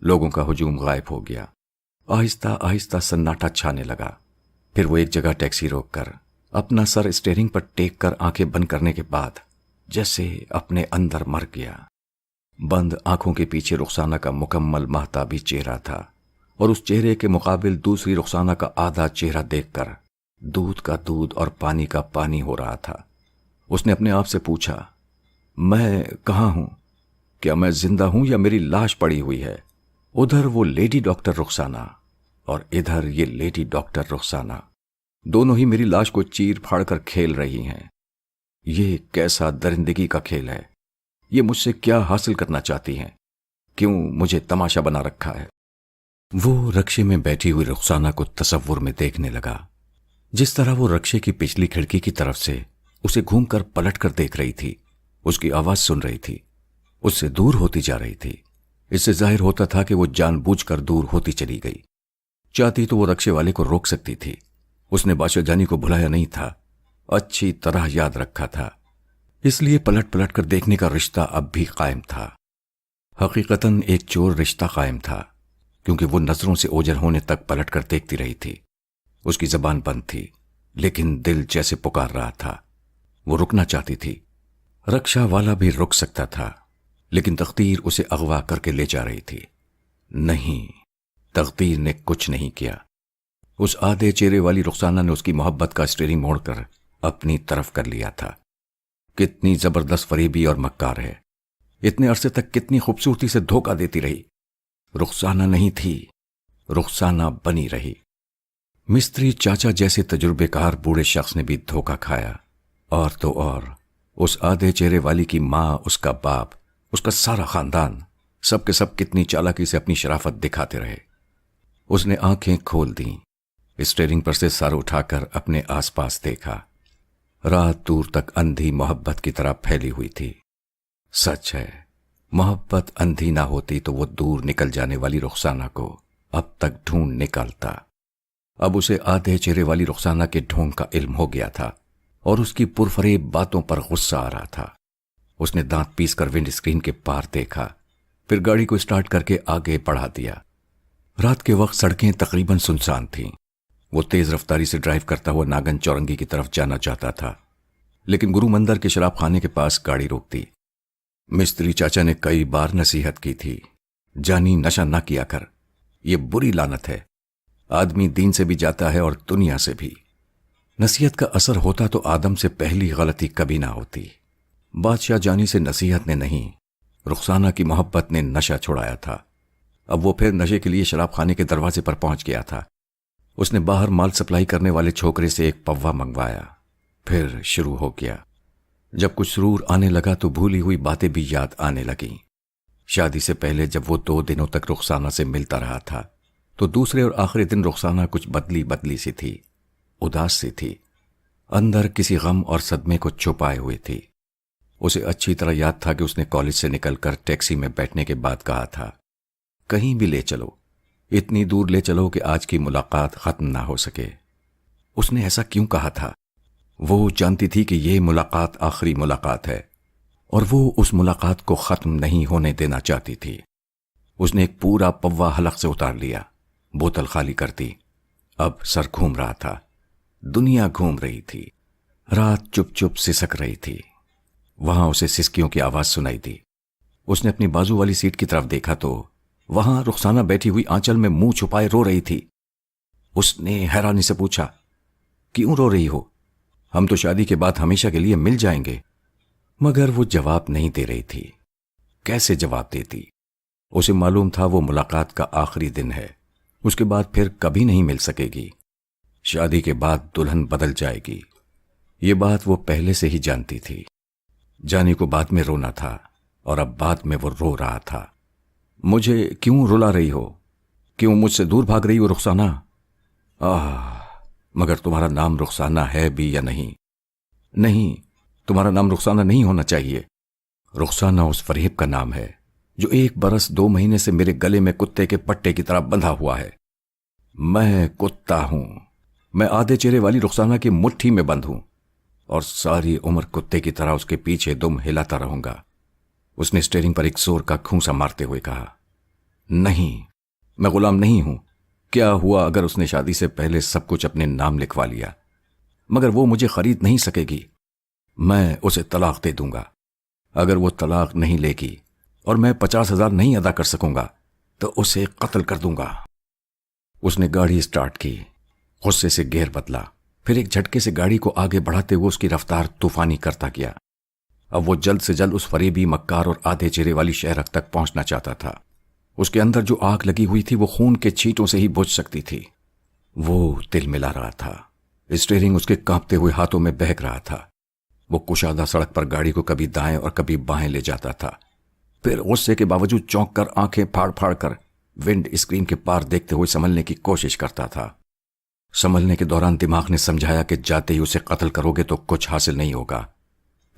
لوگوں کا ہجوم غائب ہو گیا۔ آہستہ آہستہ سناٹا چھانے لگا۔ پھر وہ ایک جگہ ٹیکسی روک کر اپنا سر اسٹیئرنگ پر ٹیک کر آنکھیں بند کرنے کے بعد جیسے اپنے اندر مر گیا۔ بند آنکھوں کے پیچھے رخسانہ کا مکمل مہتابی چہرہ تھا، اور اس چہرے کے مقابل دوسری رخسانہ کا آدھا چہرہ دیکھ کر دودھ کا دودھ اور پانی کا پانی ہو رہا تھا۔ اس نے اپنے آپ سے پوچھا، میں کہاں ہوں؟ کیا میں زندہ ہوں یا میری لاش پڑی ہوئی ہے؟ ادھر وہ لیڈی ڈاکٹر رخسانہ اور ادھر یہ لیڈی ڈاکٹر رخسانہ، دونوں ہی میری لاش کو چیر پھاڑ کر کھیل رہی ہیں۔ یہ کیسا درندگی کا کھیل ہے؟ یہ مجھ سے کیا حاصل کرنا چاہتی ہیں؟ کیوں مجھے تماشا بنا رکھا ہے؟ وہ رکشے میں بیٹھی ہوئی رخسانہ کو تصور میں دیکھنے لگا، جس طرح وہ رکشے کی پچھلی کھڑکی کی طرف سے اسے گھوم کر پلٹ کر دیکھ رہی تھی، اس کی آواز سن رہی تھی، اس سے دور ہوتی جا رہی تھی۔ اس سے ظاہر ہوتا تھا کہ وہ جان بوجھ کر دور ہوتی چلی گئی۔ چاہتی تو وہ رکشے والے کو روک سکتی تھی، اس نے بادشاہ جانی کو بھلایا نہیں تھا، اچھی طرح یاد رکھا تھا، اس لیے پلٹ پلٹ کر دیکھنے کا رشتہ اب بھی قائم تھا۔ حقیقتاً ایک چور رشتہ قائم تھا، کیونکہ وہ نظروں سے اوجھل ہونے تک پلٹ کر دیکھتی رہی تھی۔ اس کی زبان بند تھی، لیکن دل جیسے پکار رہا تھا۔ وہ رکنا چاہتی تھی، رکشا والا بھی رک سکتا تھا، لیکن تقدیر اسے اغوا کر کے لے جا رہی تھی۔ نہیں، تقدیر نے کچھ نہیں کیا۔ اس آدھے چہرے والی رخسانہ نے اس کی محبت کا اسٹیئرنگ موڑ کر اپنی طرف کر لیا تھا۔ کتنی زبردست فریبی اور مکار ہے، اتنے عرصے تک کتنی خوبصورتی سے دھوکہ دیتی رہی۔ رخسانہ نہیں تھی، رخسانہ بنی رہی۔ مستری چاچا جیسے تجربے کار بوڑھے شخص نے بھی دھوکہ کھایا، اور تو اور اس آدھے چہرے والی کی ماں، اس کا باپ، اس کا سارا خاندان، سب کے سب کتنی چالاکی سے اپنی شرافت دکھاتے رہے۔ اس نے آنکھیں کھول دیں، اسٹیئرنگ پر سے سر اٹھا کر اپنے آس پاس دیکھا۔ رات دور تک اندھی محبت کی طرح پھیلی ہوئی تھی۔ سچ ہے، محبت اندھی نہ ہوتی تو وہ دور نکل جانے والی رخسانہ کو اب تک ڈھونڈ نکالتا۔ اب اسے آدھے چہرے والی رخسانہ کے ڈھونگ کا علم ہو گیا تھا، اور اس کی پرفریب باتوں پر غصہ آ رہا تھا۔ اس نے دانت پیس کر ونڈ اسکرین کے پار دیکھا، پھر گاڑی کو اسٹارٹ کر کے آگے بڑھا دیا۔ رات کے وقت سڑکیں تقریباً سنسان تھیں۔ وہ تیز رفتاری سے ڈرائیو کرتا ہوا ناگن چورنگی کی طرف جانا چاہتا تھا، لیکن گرو مندر کے شراب خانے کے پاس گاڑی روک دی۔ مستری چاچا نے کئی بار نصیحت کی تھی، جانی نشہ نہ کیا کر، یہ بری لعنت ہے، آدمی دین سے بھی جاتا ہے اور دنیا سے بھی۔ نصیحت کا اثر ہوتا تو آدم سے پہلی غلطی کبھی نہ ہوتی۔ بادشاہ جانی سے نصیحت نے نہیں، رخسانہ کی محبت نے نشہ چھڑایا تھا۔ اب وہ پھر نشے کے لیے شراب خانے کے دروازے پر پہنچ گیا تھا۔ اس نے باہر مال سپلائی کرنے والے چھوکرے سے ایک پوا منگوایا، پھر شروع ہو گیا۔ جب کچھ سرور آنے لگا تو بھولی ہوئی باتیں بھی یاد آنے لگیں۔ شادی سے پہلے جب وہ 2 دنوں تک رخسانہ سے ملتا رہا تھا تو دوسرے اور آخری دن رخسانہ کچھ بدلی بدلی سی تھی، اداس سی تھی، اندر کسی غم اور صدمے کو چھپائے ہوئی تھی۔ اسے اچھی طرح یاد تھا کہ اس نے کالج سے نکل کر ٹیکسی میں بیٹھنے کے بعد کہا تھا، کہیں بھی لے چلو، اتنی دور لے چلو کہ آج کی ملاقات ختم نہ ہو سکے۔ اس نے ایسا کیوں کہا تھا؟ وہ جانتی تھی کہ یہ ملاقات آخری ملاقات ہے، اور وہ اس ملاقات کو ختم نہیں ہونے دینا چاہتی تھی۔ اس نے ایک پورا پوا حلق سے اتار لیا، بوتل خالی کر دی۔ اب سر گھوم رہا تھا، دنیا گھوم رہی تھی، رات چپ چپ سسک رہی تھی۔ وہاں اسے سسکیوں کی آواز سنائی دی۔ اس نے اپنی بازو والی سیٹ کی طرف دیکھا تو وہاں رخسانہ بیٹھی ہوئی آنچل میں منہ چھپائے رو رہی تھی۔ اس نے حیرانی سے پوچھا، کیوں رو رہی ہو؟ ہم تو شادی کے بعد ہمیشہ کے لیے مل جائیں گے۔ مگر وہ جواب نہیں دے رہی تھی۔ کیسے جواب دیتی؟ اسے معلوم تھا وہ ملاقات کا آخری دن ہے، اس کے بعد پھر کبھی نہیں مل سکے گی۔ شادی کے بعد دلہن بدل جائے گی، یہ بات وہ پہلے سے ہی جانتی تھی۔ جانی کو بعد میں رونا تھا، اور اب بعد میں وہ رو رہا تھا۔ مجھے کیوں رلا رہی ہو؟ کیوں مجھ سے دور بھاگ رہی ہو رخسانہ؟ مگر تمہارا نام رخسانہ ہے بھی یا نہیں؟ نہیں، تمہارا نام رخسانہ نہیں ہونا چاہیے۔ رخسانہ اس فریب کا نام ہے جو 1 برس 2 مہینے سے میرے گلے میں کتے کے پٹے کی طرح بندھا ہوا ہے۔ میں کتا ہوں، میں آدھے چہرے والی رخسانہ کی مٹھی میں بند ہوں، اور ساری عمر کتے کی طرح اس کے پیچھے دم ہلاتا رہوں گا۔ اس نے اسٹیئرنگ پر ایک زور کا کھونسا مارتے ہوئے کہا، نہیں، میں غلام نہیں ہوں۔ کیا ہوا اگر اس نے شادی سے پہلے سب کچھ اپنے نام لکھوا لیا؟ مگر وہ مجھے خرید نہیں سکے گی۔ میں اسے طلاق دے دوں گا۔ اگر وہ طلاق نہیں لے گی اور میں 50,000 نہیں ادا کر سکوں گا تو اسے قتل کر دوں گا۔ اس نے گاڑی اسٹارٹ کی، غصے سے گیئر بدلا، پھر ایک جھٹکے سے گاڑی کو آگے بڑھاتے ہوئے اس کی رفتار طوفانی کرتا گیا۔ اب وہ جلد سے جلد اس فریبی، مکار اور آدھے چہرے والی شہرک تک پہنچنا چاہتا تھا۔ اس کے اندر جو آگ لگی ہوئی تھی وہ خون کے چھینٹوں سے ہی بجھ سکتی تھی۔ وہ دل ملا رہا تھا، اسٹیئرنگ اس کے کانپتے ہوئے ہاتھوں میں بہک رہا تھا۔ وہ کشادہ سڑک پر گاڑی کو کبھی دائیں اور کبھی بائیں لے جاتا تھا، پھر غصے کے باوجود چونک کر آنکھیں پھاڑ پھاڑ کر ونڈ اسکرین کے پار دیکھتے ہوئے سنبھلنے کی کوشش کرتا تھا۔ سنبھلنے کے دوران دماغ نے سمجھایا کہ جاتے ہی اسے قتل کرو گے تو کچھ حاصل نہیں ہوگا،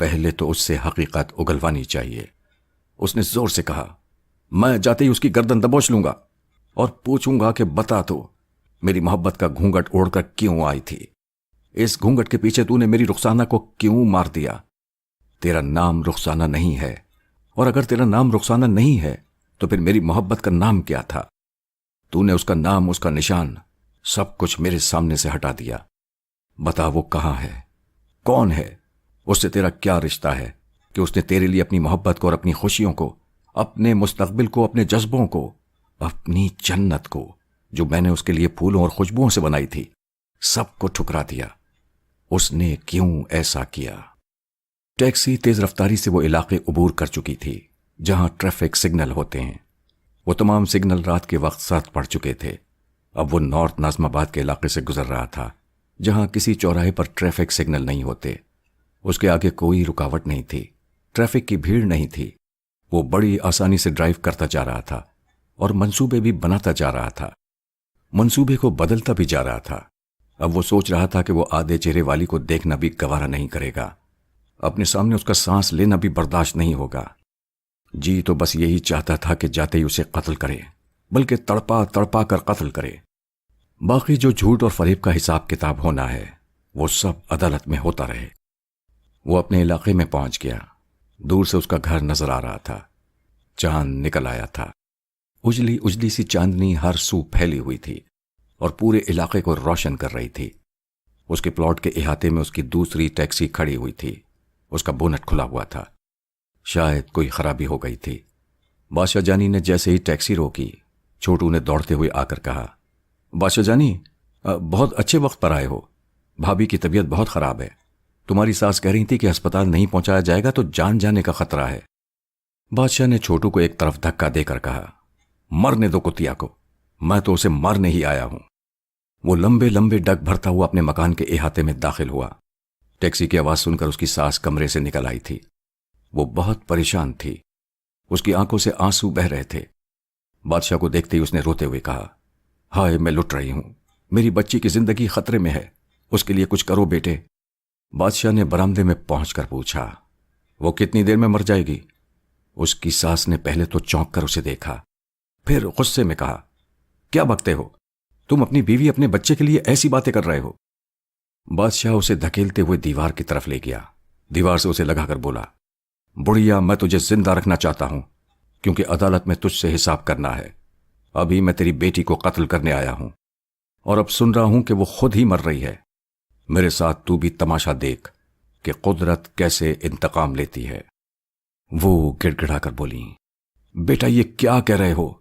پہلے تو اس سے حقیقت اگلوانی چاہیے۔ اس نے زور سے کہا، میں جاتے ہی اس کی گردن دبوچ لوں گا اور پوچھوں گا کہ بتا تو میری محبت کا گھونگھٹ اوڑھ کر کیوں آئی تھی؟ اس گھونگھٹ کے پیچھے تو نے میری رخسانہ کو کیوں مار دیا؟ تیرا نام رخسانہ نہیں ہے، اور اگر تیرا نام رخسانہ نہیں ہے تو پھر میری محبت کا نام کیا تھا؟ تو نے اس کا نام، اس کا نشان، سب کچھ میرے سامنے سے ہٹا دیا۔ بتا وہ کہاں ہے، کون ہے، اس سے تیرا کیا رشتہ ہے کہ اس نے تیرے لیے اپنی محبت کو اور اپنی خوشیوں کو، اپنے مستقبل کو، اپنے جذبوں کو، اپنی جنت کو جو میں نے اس کے لیے پھولوں اور خوشبوؤں سے بنائی تھی، سب کو ٹھکرا دیا؟ اس نے کیوں ایسا کیا؟ ٹیکسی تیز رفتاری سے وہ علاقے عبور کر چکی تھی جہاں ٹریفک سگنل ہوتے ہیں۔ وہ تمام سگنل رات کے وقت سرد پڑ چکے تھے۔ اب وہ نارتھ ناظم آباد کے علاقے سے گزر رہا تھا جہاں کسی چوراہے پر ٹریفک سگنل نہیں ہوتے۔ اس کے آگے کوئی رکاوٹ نہیں تھی، ٹریفک کی بھیڑ نہیں تھی۔ وہ بڑی آسانی سے ڈرائیو کرتا جا رہا تھا اور منصوبے بھی بناتا جا رہا تھا، منصوبے کو بدلتا بھی جا رہا تھا۔ اب وہ سوچ رہا تھا کہ وہ آدھے چہرے والی کو دیکھنا بھی گوارا نہیں کرے گا، اپنے سامنے اس کا سانس لینا بھی برداشت نہیں ہوگا۔ جی تو بس یہی چاہتا تھا کہ جاتے ہی اسے قتل کرے، بلکہ تڑپا تڑپا کر قتل کرے۔ باقی جو جھوٹ اور فریب کا حساب کتاب ہونا ہے وہ سب عدالت میں ہوتا رہے۔ وہ اپنے علاقے میں پہنچ گیا۔ دور سے اس کا گھر نظر آ رہا تھا۔ چاند نکل آیا تھا، اجلی اجلی سی چاندنی ہر سو پھیلی ہوئی تھی اور پورے علاقے کو روشن کر رہی تھی۔ اس کے پلاٹ کے احاطے میں اس کی دوسری ٹیکسی کھڑی ہوئی تھی، اس کا بونٹ کھلا ہوا تھا۔ شاید کوئی خرابی ہو گئی تھی۔ بادشاہ جانی نے جیسے ہی ٹیکسی روکی، چھوٹو نے دوڑتے ہوئے آ کر کہا، بادشاہ جانی، بہت اچھے وقت پر آئے ہو۔ بھابھی کی طبیعت بہت خراب ہے، تمہاری ساس کہہ رہی تھی کہ ہسپتال نہیں پہنچایا جائے گا تو جان جانے کا خطرہ ہے۔ بادشاہ نے چھوٹو کو ایک طرف دھکا دے کر کہا، مرنے دو کتیا کو، میں تو اسے مارنے ہی آیا ہوں۔ وہ لمبے لمبے ڈگ بھرتا ہوا اپنے مکان کے احاطے میں داخل ہوا۔ ٹیکسی کی آواز سن کر اس کی ساس کمرے سے نکل آئی تھی۔ وہ بہت پریشان تھی، اس کی آنکھوں سے آنسو بہہ رہے تھے۔ بادشاہ کو دیکھتے ہی اس نے روتے ہوئے کہا، ہائے میں لٹ رہی ہوں، میری بچی کی زندگی خطرے میں ہے، اس کے لیے کچھ کرو بیٹے۔ بادشاہ نے برآمدے میں پہنچ کر پوچھا، وہ کتنی دیر میں مر جائے گی؟ اس کی ساس نے پہلے تو چونک کر اسے دیکھا، پھر غصے میں کہا، کیا بکتے ہو تم؟ اپنی بیوی اپنے بچے کے لیے ایسی باتیں کر رہے ہو؟ بادشاہ اسے دھکیلتے ہوئے دیوار کی طرف لے گیا، دیوار سے اسے لگا کر بولا، بڑھیا میں تجھے زندہ رکھنا چاہتا ہوں کیونکہ عدالت میں تجھ سے حساب کرنا ہے۔ ابھی میں تیری بیٹی کو قتل کرنے آیا ہوں اور اب سن رہا ہوں کہ وہ خود ہی مر رہی ہے۔ میرے ساتھ تو بھی تماشا دیکھ کہ قدرت کیسے انتقام لیتی ہے۔ وہ گڑ گڑا کر بولی، بیٹا یہ کیا کہہ رہے ہو؟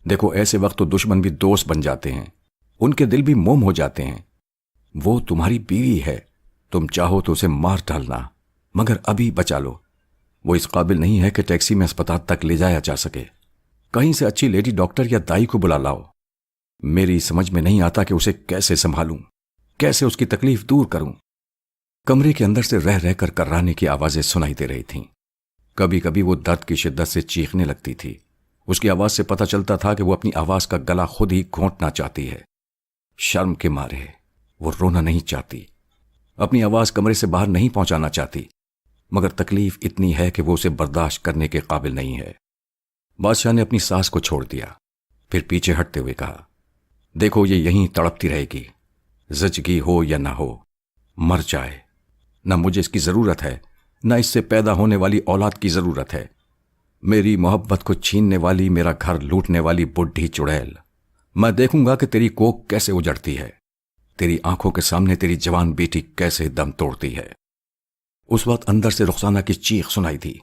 دیکھو ایسے وقت تو دشمن بھی دوست بن جاتے ہیں، ان کے دل بھی موم ہو جاتے ہیں۔ وہ تمہاری بیوی ہے، تم چاہو تو اسے مار ڈالنا، مگر ابھی بچا لو۔ وہ اس قابل نہیں ہے کہ ٹیکسی میں اسپتال تک لے جایا جا سکے۔ کہیں سے اچھی لیڈی ڈاکٹر یا دائی کو بلا لاؤ۔ میری سمجھ میں نہیں آتا کہ اسے کیسے سنبھالوں، کیسے اس کی تکلیف دور کروں۔ کمرے کے اندر سے رہ رہ کر کرانے کی آوازیں سنائی دے رہی تھیں۔ کبھی کبھی وہ درد کی شدت سے چیخنے لگتی تھی۔ اس کی آواز سے پتہ چلتا تھا کہ وہ اپنی آواز کا گلا خود ہی گھونٹنا چاہتی ہے۔ شرم کے مارے وہ رونا نہیں چاہتی، اپنی آواز کمرے سے باہر نہیں پہنچانا چاہتی، مگر تکلیف اتنی ہے کہ وہ اسے برداشت کرنے کے قابل نہیں ہے۔ بادشاہ نے اپنی ساس کو چھوڑ دیا، پھر پیچھے ہٹتے ہوئے کہا، دیکھو یہ یہیں تڑپتی رہے گی، زچگی ہو یا نہ ہو، مر جائے۔ نہ مجھے اس کی ضرورت ہے، نہ اس سے پیدا ہونے والی اولاد کی ضرورت ہے۔ میری محبت کو چھیننے والی، میرا گھر لوٹنے والی بڈھی چڑیل، میں دیکھوں گا کہ تیری کوکھ کیسے اجڑتی ہے، تیری آنکھوں کے سامنے تیری جوان بیٹی کیسے دم توڑتی ہے۔ اس وقت اندر سے رخسانہ کی چیخ سنائی تھی۔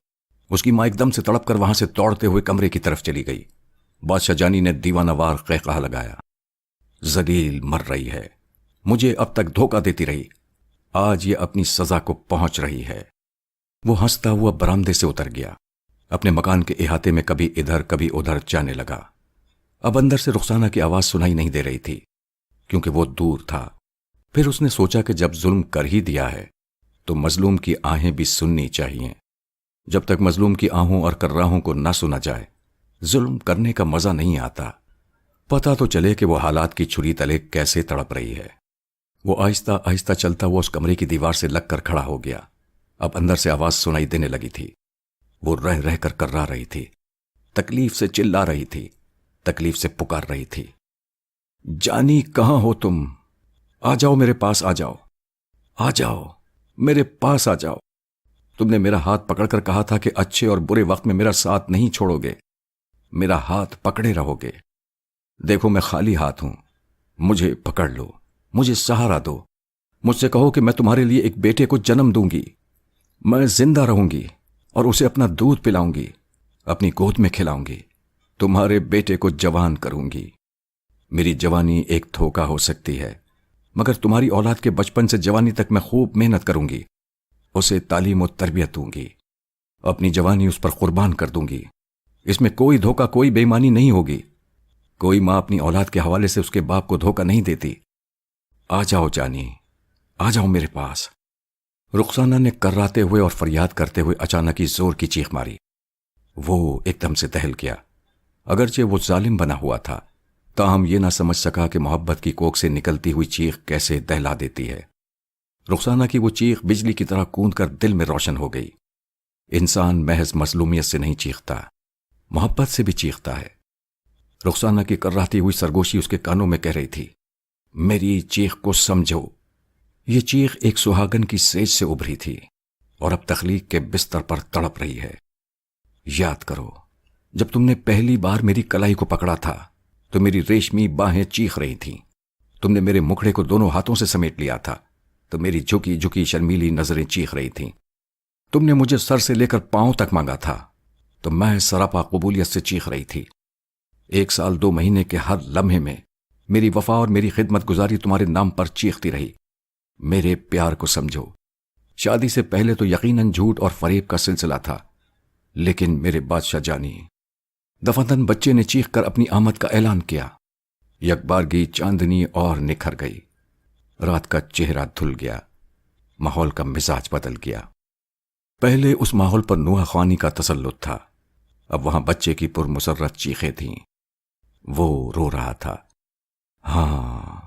اس کی ماں ایک دم سے تڑپ کر وہاں سے دوڑتے ہوئے کمرے کی طرف چلی گئی۔ بادشاہ جانی نے دیوانہ وار قہقہا لگایا، ذلیل مر رہی ہے، مجھے اب تک دھوکہ دیتی رہی، آج یہ اپنی سزا کو پہنچ رہی ہے۔ وہ ہنستا ہوا برآمدے سے اتر گیا، اپنے مکان کے احاطے میں کبھی ادھر کبھی ادھر جانے لگا۔ اب اندر سے رخسانہ کی آواز سنائی نہیں دے رہی تھی کیونکہ وہ دور تھا۔ پھر اس نے سوچا کہ جب ظلم کر ہی دیا ہے تو مظلوم کی آہیں بھی سننی چاہیے۔ جب تک مظلوم کی آہوں اور کرراہوں کو نہ سنا جائے، ظلم کرنے کا مزہ نہیں آتا۔ پتہ تو چلے کہ وہ حالات کی چھری تلے کیسے تڑپ رہی ہے۔ وہ آہستہ آہستہ چلتا ہوا اس کمرے کی دیوار سے لگ کر کھڑا ہو گیا۔ اب اندر سے آواز سنائی دینے لگی تھی۔ وہ رہ رہ کر کررا رہی تھی، تکلیف سے چلا رہی تھی، تکلیف سے پکار رہی تھی، جانی کہاں ہو تم؟ آ جاؤ میرے پاس، آ جاؤ، آ جاؤ میرے پاس، آ جاؤ، تم نے میرا ہاتھ پکڑ کر کہا تھا کہ اچھے اور برے وقت میں میرا ساتھ نہیں چھوڑو گے، میرا ہاتھ پکڑے رہو گے۔ دیکھو میں خالی ہاتھ ہوں، مجھے پکڑ لو، مجھے سہارا دو، مجھ سے کہو کہ میں تمہارے لیے ایک بیٹے کو جنم دوں گی، میں زندہ رہوں گی اور اسے اپنا دودھ پلاؤں گی، اپنی گود میں کھلاؤں گی، تمہارے بیٹے کو جوان کروں گی۔ میری جوانی ایک دھوکہ ہو سکتی ہے، مگر تمہاری اولاد کے بچپن سے جوانی تک میں خوب محنت کروں گی، اسے تعلیم و تربیت دوں گی، اپنی جوانی اس پر قربان کر دوں گی۔ اس میں کوئی دھوکہ، کوئی بے ایمانی نہیں ہوگی۔ کوئی ماں اپنی اولاد کے حوالے سے اس کے باپ کو دھوکہ نہیں دیتی۔ آ جاؤ جانی، آ جاؤ میرے پاس۔ رخسانہ نے کراتے ہوئے اور فریاد کرتے ہوئے اچانک ہی زور کی چیخ ماری۔ وہ ایک دم سے دہل گیا۔ اگرچہ وہ ظالم بنا ہوا تھا، تاہم یہ نہ سمجھ سکا کہ محبت کی کوکھ سے نکلتی ہوئی چیخ کیسے دہلا دیتی ہے۔ رخسانہ کی وہ چیخ بجلی کی طرح کوند کر دل میں روشن ہو گئی۔ انسان محض مظلومیت سے نہیں چیختا، محبت سے بھی چیختا ہے۔ رخسانہ کی کراتی ہوئی سرگوشی اس کے کانوں میں کہہ رہی تھی، میری چیخ کو سمجھو۔ یہ چیخ ایک سہاگن کی سیج سے ابھری تھی اور اب تخلیق کے بستر پر تڑپ رہی ہے۔ یاد کرو، جب تم نے پہلی بار میری کلائی کو پکڑا تھا تو میری ریشمی باہیں چیخ رہی تھیں۔ تم نے میرے مکھڑے کو دونوں ہاتھوں سے سمیٹ لیا تھا تو میری جھکی جھکی شرمیلی نظریں چیخ رہی تھیں۔ تم نے مجھے سر سے لے کر پاؤں تک مانگا تھا تو میں سراپا قبولیت سے چیخ رہی تھی۔ 1 سال 2 مہینے کے ہر لمحے میں میری وفا اور میری خدمت گزاری تمہارے نام پر چیختی رہی۔ میرے پیار کو سمجھو۔ شادی سے پہلے تو یقیناً جھوٹ اور فریب کا سلسلہ تھا، لیکن میرے بادشاہ جانی، دفعتاً بچے نے چیخ کر اپنی آمد کا اعلان کیا۔ یکبارگی چاندنی اور نکھر گئی، رات کا چہرہ دھل گیا، ماحول کا مزاج بدل گیا۔ پہلے اس ماحول پر نوحہ خوانی کا تسلط تھا، اب وہاں بچے کی پرمسرت چیخیں تھیں۔ وہ رو رہا تھا۔ ہاں،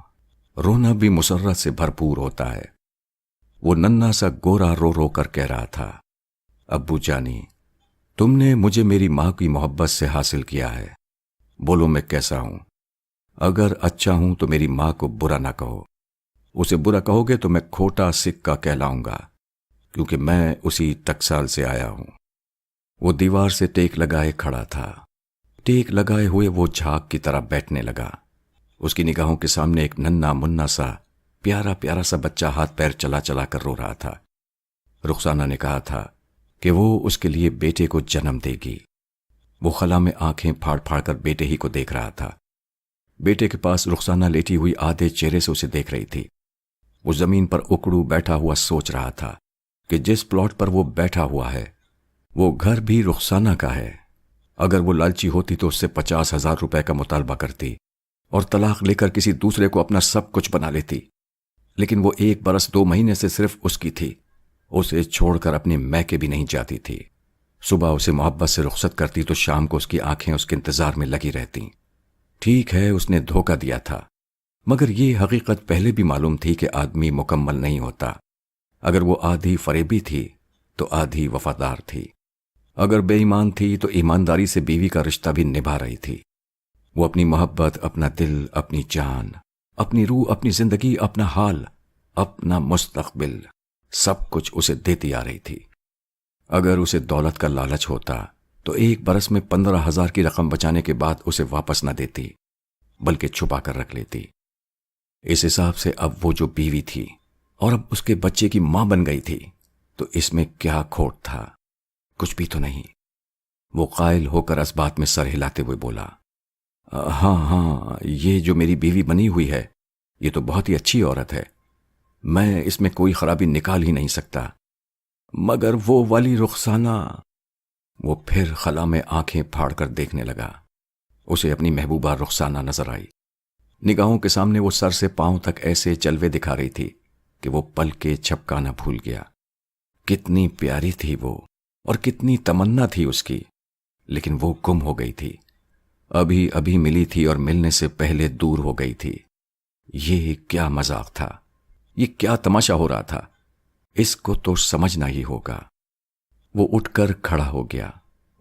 رونا بھی مسرت سے بھرپور ہوتا ہے۔ وہ ننھا سا گورا رو رو کر کہہ رہا تھا، ابو جانی، تم نے مجھے میری ماں کی محبت سے حاصل کیا ہے، بولو میں کیسا ہوں؟ اگر اچھا ہوں تو میری ماں کو برا نہ کہو، اسے برا کہو گے تو میں کھوٹا سکہ کہلاؤں گا، کیونکہ میں اسی ٹکسال سے آیا ہوں۔ وہ دیوار سے ٹیک لگائے کھڑا تھا، ٹیک لگائے ہوئے وہ جھاگ کی طرح بیٹھنے لگا۔ اس کی نگاہوں کے سامنے ایک ننھا منھا سا پیارا پیارا سا بچہ ہاتھ پیر چلا چلا کر رو رہا تھا۔ رخسانہ نے کہا تھا کہ وہ اس کے لیے بیٹے کو جنم دے گی۔ وہ خلا میں آنکھیں پھاڑ پھاڑ کر بیٹے ہی کو دیکھ رہا تھا۔ بیٹے کے پاس رخسانہ لیٹی ہوئی آدھے چہرے سے اسے دیکھ رہی تھی۔ وہ زمین پر اکڑو بیٹھا ہوا سوچ رہا تھا کہ جس پلاٹ پر وہ بیٹھا ہوا ہے وہ گھر بھی رخسانہ کا ہے۔ اگر وہ لالچی ہوتی تو اس سے 50,000 روپے کا مطالبہ کرتی اور طلاق لے کر کسی دوسرے کو اپنا سب کچھ بنا لیتی، لیکن وہ 1 برس 2 مہینے سے صرف اس کی تھی۔ اسے چھوڑ کر اپنے میکے بھی نہیں جاتی تھی۔ صبح اسے محبت سے رخصت کرتی تو شام کو اس کی آنکھیں اس کے انتظار میں لگی رہتی۔ ٹھیک ہے، اس نے دھوکہ دیا تھا، مگر یہ حقیقت پہلے بھی معلوم تھی کہ آدمی مکمل نہیں ہوتا۔ اگر وہ آدھی فریبی تھی تو آدھی وفادار تھی، اگر بے ایمان تھی تو ایمانداری سے بیوی کا رشتہ بھی نبھا رہی تھی۔ وہ اپنی محبت، اپنا دل، اپنی جان، اپنی روح، اپنی زندگی، اپنا حال، اپنا مستقبل، سب کچھ اسے دیتی آ رہی تھی۔ اگر اسے دولت کا لالچ ہوتا تو 1 برس میں 15,000 کی رقم بچانے کے بعد اسے واپس نہ دیتی بلکہ چھپا کر رکھ لیتی۔ اس حساب سے اب وہ جو بیوی تھی اور اب اس کے بچے کی ماں بن گئی تھی تو اس میں کیا کھوٹ تھا؟ کچھ بھی تو نہیں۔ وہ قائل ہو کر اس بات میں سر ہلاتے ہوئے بولا، ہاں ہاں، یہ جو میری بیوی بنی ہوئی ہے یہ تو بہت ہی اچھی عورت ہے، میں اس میں کوئی خرابی نکال ہی نہیں سکتا، مگر وہ والی رخسانہ۔ وہ پھر خلا میں آنکھیں پھاڑ کر دیکھنے لگا۔ اسے اپنی محبوبہ رخسانہ نظر آئی۔ نگاہوں کے سامنے وہ سر سے پاؤں تک ایسے چلوے دکھا رہی تھی کہ وہ پل کے چھپکانا بھول گیا۔ کتنی پیاری تھی وہ اور کتنی تمنا تھی اس کی، لیکن وہ گم ہو گئی تھی۔ ابھی ابھی ملی تھی اور ملنے سے پہلے دور ہو گئی تھی۔ یہ کیا مذاق تھا، یہ کیا تماشا ہو رہا تھا؟ اس کو تو سمجھنا ہی ہوگا۔ وہ اٹھ کر کھڑا ہو گیا۔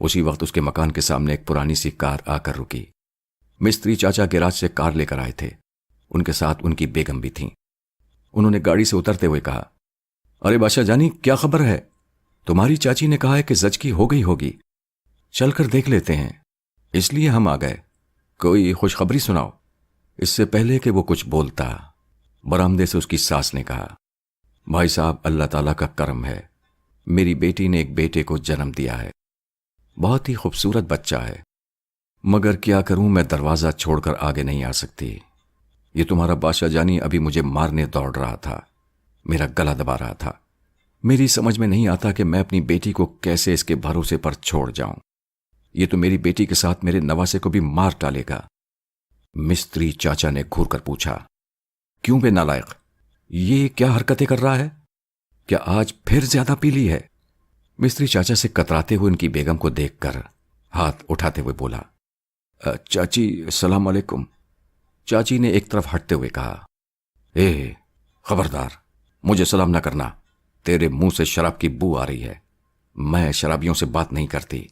اسی وقت اس کے مکان کے سامنے ایک پرانی سی کار آ کر رکی۔ مستری چاچا گیراج سے کار لے کر آئے تھے، ان کے ساتھ ان کی بیگم بھی تھیں۔ انہوں نے گاڑی سے اترتے ہوئے کہا، ارے بادشاہ جانی، کیا خبر ہے؟ تمہاری چاچی نے کہا ہے کہ زچگی ہو گئی ہوگی، چل کر دیکھ لیتے ہیں، اس لیے ہم آ گئے۔ کوئی خوشخبری سناؤ۔ اس سے پہلے کہ وہ کچھ بولتا، برآمدے سے اس کی ساس نے کہا، بھائی صاحب، اللہ تعالیٰ کا کرم ہے، میری بیٹی نے ایک بیٹے کو جنم دیا ہے، بہت ہی خوبصورت بچہ ہے، مگر کیا کروں، میں دروازہ چھوڑ کر آگے نہیں آ سکتی۔ یہ تمہارا بادشاہ جانی ابھی مجھے مارنے دوڑ رہا تھا، میرا گلا دبا رہا تھا، میری سمجھ میں نہیں آتا کہ میں اپنی بیٹی کو کیسے اس کے بھروسے پر چھوڑ جاؤں، یہ تو میری بیٹی کے ساتھ میرے نواسے کو بھی مار ڈالے گا۔ مستری چاچا نے گھور کر پوچھا، کیوں بے نالائق، یہ کیا حرکتیں کر رہا ہے؟ کیا آج پھر زیادہ پی لی ہے؟ مستری چاچا سے کتراتے ہوئے ان کی بیگم کو دیکھ کر ہاتھ اٹھاتے ہوئے بولا، چاچی السلام علیکم۔ چاچی نے ایک طرف ہٹتے ہوئے کہا، اے خبردار، مجھے سلام نہ کرنا، تیرے منہ سے شراب کی بو آ رہی ہے، میں شرابیوں سے بات نہیں کرتی۔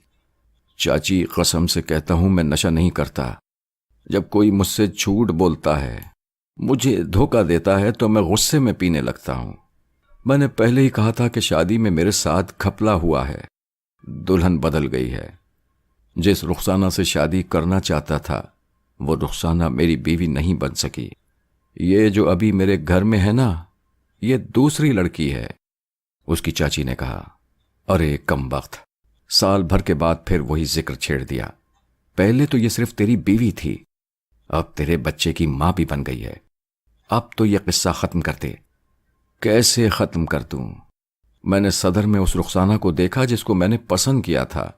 چاچی قسم سے کہتا ہوں میں نشہ نہیں کرتا، جب کوئی مجھ سے جھوٹ بولتا ہے، مجھے دھوکہ دیتا ہے تو میں غصے میں پینے لگتا ہوں۔ میں نے پہلے ہی کہا تھا کہ شادی میں میرے ساتھ گھپلا ہوا ہے، دلہن بدل گئی ہے، جس رخسانہ سے شادی کرنا چاہتا تھا وہ رخسانہ میری بیوی نہیں بن سکی، یہ جو ابھی میرے گھر میں ہے نا، یہ دوسری لڑکی ہے۔ اس کی چاچی نے کہا، ارے کم بخت، سال بھر کے بعد پھر وہی ذکر چھیڑ دیا، پہلے تو یہ صرف تیری بیوی تھی، اب تیرے بچے کی ماں بھی بن گئی ہے، اب تو یہ قصہ ختم کر دے۔ کیسے ختم کر دوں؟ میں نے صدر میں اس رخسانہ کو دیکھا جس کو میں نے پسند کیا تھا،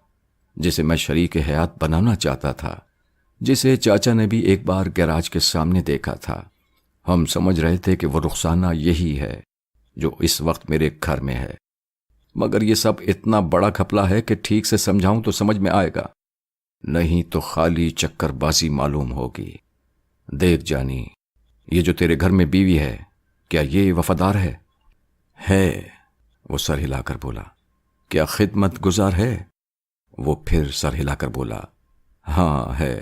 جسے میں شریک حیات بنانا چاہتا تھا، جسے چاچا نے بھی ایک بار گیراج کے سامنے دیکھا تھا۔ ہم سمجھ رہے تھے کہ وہ رخسانہ یہی ہے جو اس وقت میرے گھر میں ہے، مگر یہ سب اتنا بڑا گھپلا ہے کہ ٹھیک سے سمجھاؤں تو سمجھ میں آئے گا، نہیں تو خالی چکر بازی معلوم ہوگی۔ دیکھ جانی، یہ جو تیرے گھر میں بیوی ہے، کیا یہ وفادار ہے؟ ہے، وہ سر ہلا کر بولا۔ کیا خدمت گزار ہے؟ وہ پھر سر ہلا کر بولا، ہاں ہے۔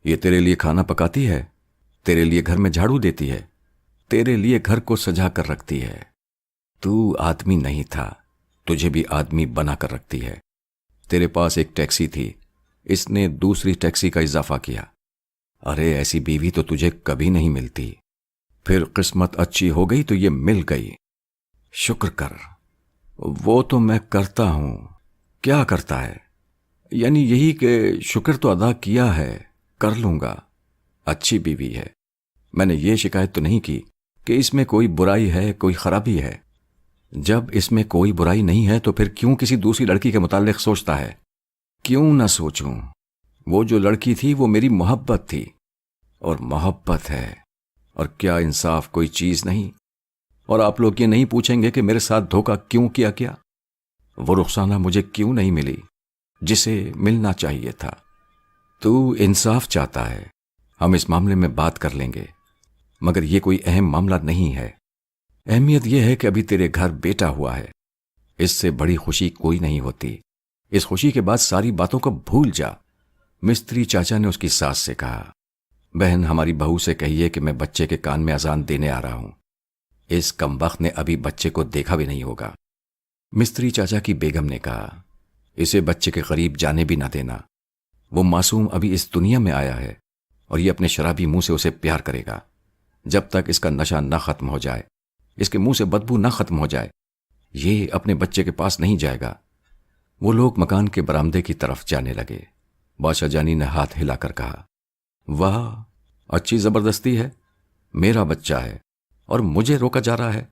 یہ تیرے لیے کھانا پکاتی ہے، تیرے لیے گھر میں جھاڑو دیتی ہے، تیرے لیے گھر کو سجا کر رکھتی ہے۔ تو آدمی نہیں تھا، تجھے بھی آدمی بنا کر رکھتی ہے۔ تیرے پاس ایک ٹیکسی تھی، اس نے دوسری ٹیکسی کا اضافہ کیا۔ ارے ایسی بیوی تو تجھے کبھی نہیں ملتی، پھر قسمت اچھی ہو گئی تو یہ مل گئی، شکر کر۔ وہ تو میں کرتا ہوں، کیا کرتا ہے؟ یعنی یہی کہ شکر تو ادا کیا ہے، کر لوں گا، اچھی بیوی ہے۔ میں نے یہ شکایت تو نہیں کی کہ اس میں کوئی برائی ہے، کوئی خرابی ہے۔ جب اس میں کوئی برائی نہیں ہے تو پھر کیوں کسی دوسری لڑکی کے متعلق سوچتا ہے؟ کیوں نہ سوچوں؟ وہ جو لڑکی تھی وہ میری محبت تھی، اور محبت ہے، اور کیا انصاف کوئی چیز نہیں؟ اور آپ لوگ یہ نہیں پوچھیں گے کہ میرے ساتھ دھوکہ کیوں کیا؟ وہ رخسانہ مجھے کیوں نہیں ملی جسے ملنا چاہیے تھا؟ تو انصاف چاہتا ہے، ہم اس معاملے میں بات کر لیں گے، مگر یہ کوئی اہم معاملہ نہیں ہے۔ اہمیت یہ ہے کہ ابھی تیرے گھر بیٹا ہوا ہے، اس سے بڑی خوشی کوئی نہیں ہوتی۔ اس خوشی کے بعد ساری باتوں کو بھول جا۔ مستری چاچا نے اس کی ساس سے کہا، بہن ہماری بہو سے کہیے کہ میں بچے کے کان میں اذان دینے آ رہا ہوں، اس کمبخت نے ابھی بچے کو دیکھا بھی نہیں ہوگا۔ مستری چاچا کی بیگم نے کہا، اسے بچے کے قریب جانے بھی نہ دینا، وہ معصوم ابھی اس دنیا میں آیا ہے، اور یہ اپنے شرابی منہ سے اسے پیار کرے گا۔ جب تک اس کا نشہ نہ ختم ہو جائے، اس کے منہ سے بدبو نہ ختم ہو جائے، یہ اپنے بچے کے پاس نہیں جائے گا۔ وہ لوگ مکان کے برآمدے کی طرف جانے لگے۔ بادشاہ جانی نے ہاتھ ہلا کر کہا، واہ، اچھی زبردستی ہے، میرا بچہ ہے اور مجھے روکا جا رہا ہے۔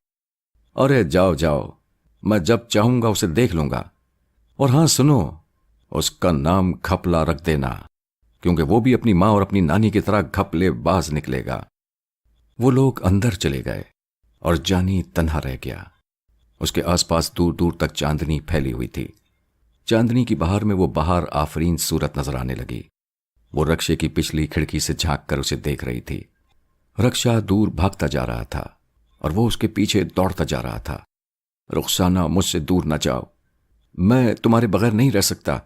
ارے جاؤ جاؤ، میں جب چاہوں گا اسے دیکھ لوں گا، اور ہاں سنو، اس کا نام گھپلا رکھ دینا، کیونکہ وہ بھی اپنی ماں اور اپنی نانی کی طرح گھپلے باز نکلے گا۔ وہ لوگ اندر چلے گئے اور جانی تنہا رہ گیا۔ اس کے آس پاس دور دور تک چاندنی پھیلی ہوئی تھی۔ چاندنی کی بہار میں وہ بہار آفرین صورت نظر آنے لگی۔ وہ رکشے کی پچھلی کھڑکی سے جھانک کر اسے دیکھ رہی تھی۔ رکشہ دور بھاگتا جا رہا تھا اور وہ اس کے پیچھے دوڑتا جا رہا تھا۔ رخسانہ مجھ سے دور نہ جاؤ، میں تمہارے بغیر نہیں رہ سکتا۔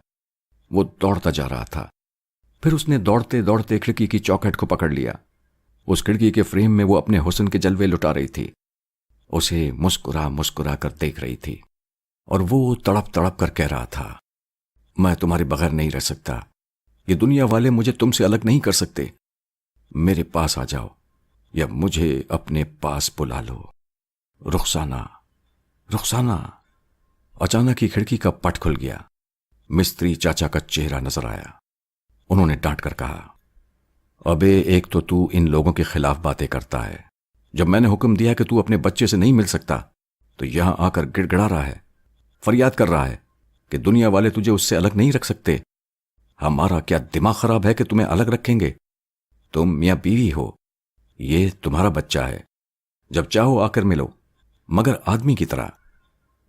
وہ دوڑتا جا رہا تھا۔ پھر اس نے دوڑتے دوڑتے کھڑکی کی چوکھٹ کو پکڑ لیا۔ اس کھڑکی کے فریم میں وہ اپنے حسن کے جلوے لٹا رہی تھی، اسے مسکرا مسکرا کر دیکھ رہی تھی۔ اور وہ تڑپ تڑپ کر کہہ رہا تھا، میں تمہارے بغیر نہیں رہ سکتا، یہ دنیا والے مجھے تم سے الگ نہیں کر سکتے، میرے پاس آ جاؤ یا مجھے اپنے پاس بلا لو۔ رخسانہ، رخسانہ۔ اچانک ہی کھڑکی کا پٹ کھل گیا، مستری چاچا کا چہرہ نظر آیا۔ انہوں نے ڈانٹ کر کہا، ابے ایک تو ان لوگوں کے خلاف باتیں کرتا ہے، جب میں نے حکم دیا کہ تو اپنے بچے سے نہیں مل سکتا تو یہاں آ کر گڑ گڑا رہا ہے، فریاد کر رہا ہے کہ دنیا والے تجھے اس سے الگ نہیں رکھ سکتے۔ ہمارا کیا دماغ خراب ہے کہ تمہیں الگ رکھیں گے؟ تم میاں بیوی ہو، یہ تمہارا بچہ ہے، جب چاہو آ کر ملو، مگر آدمی کی طرح۔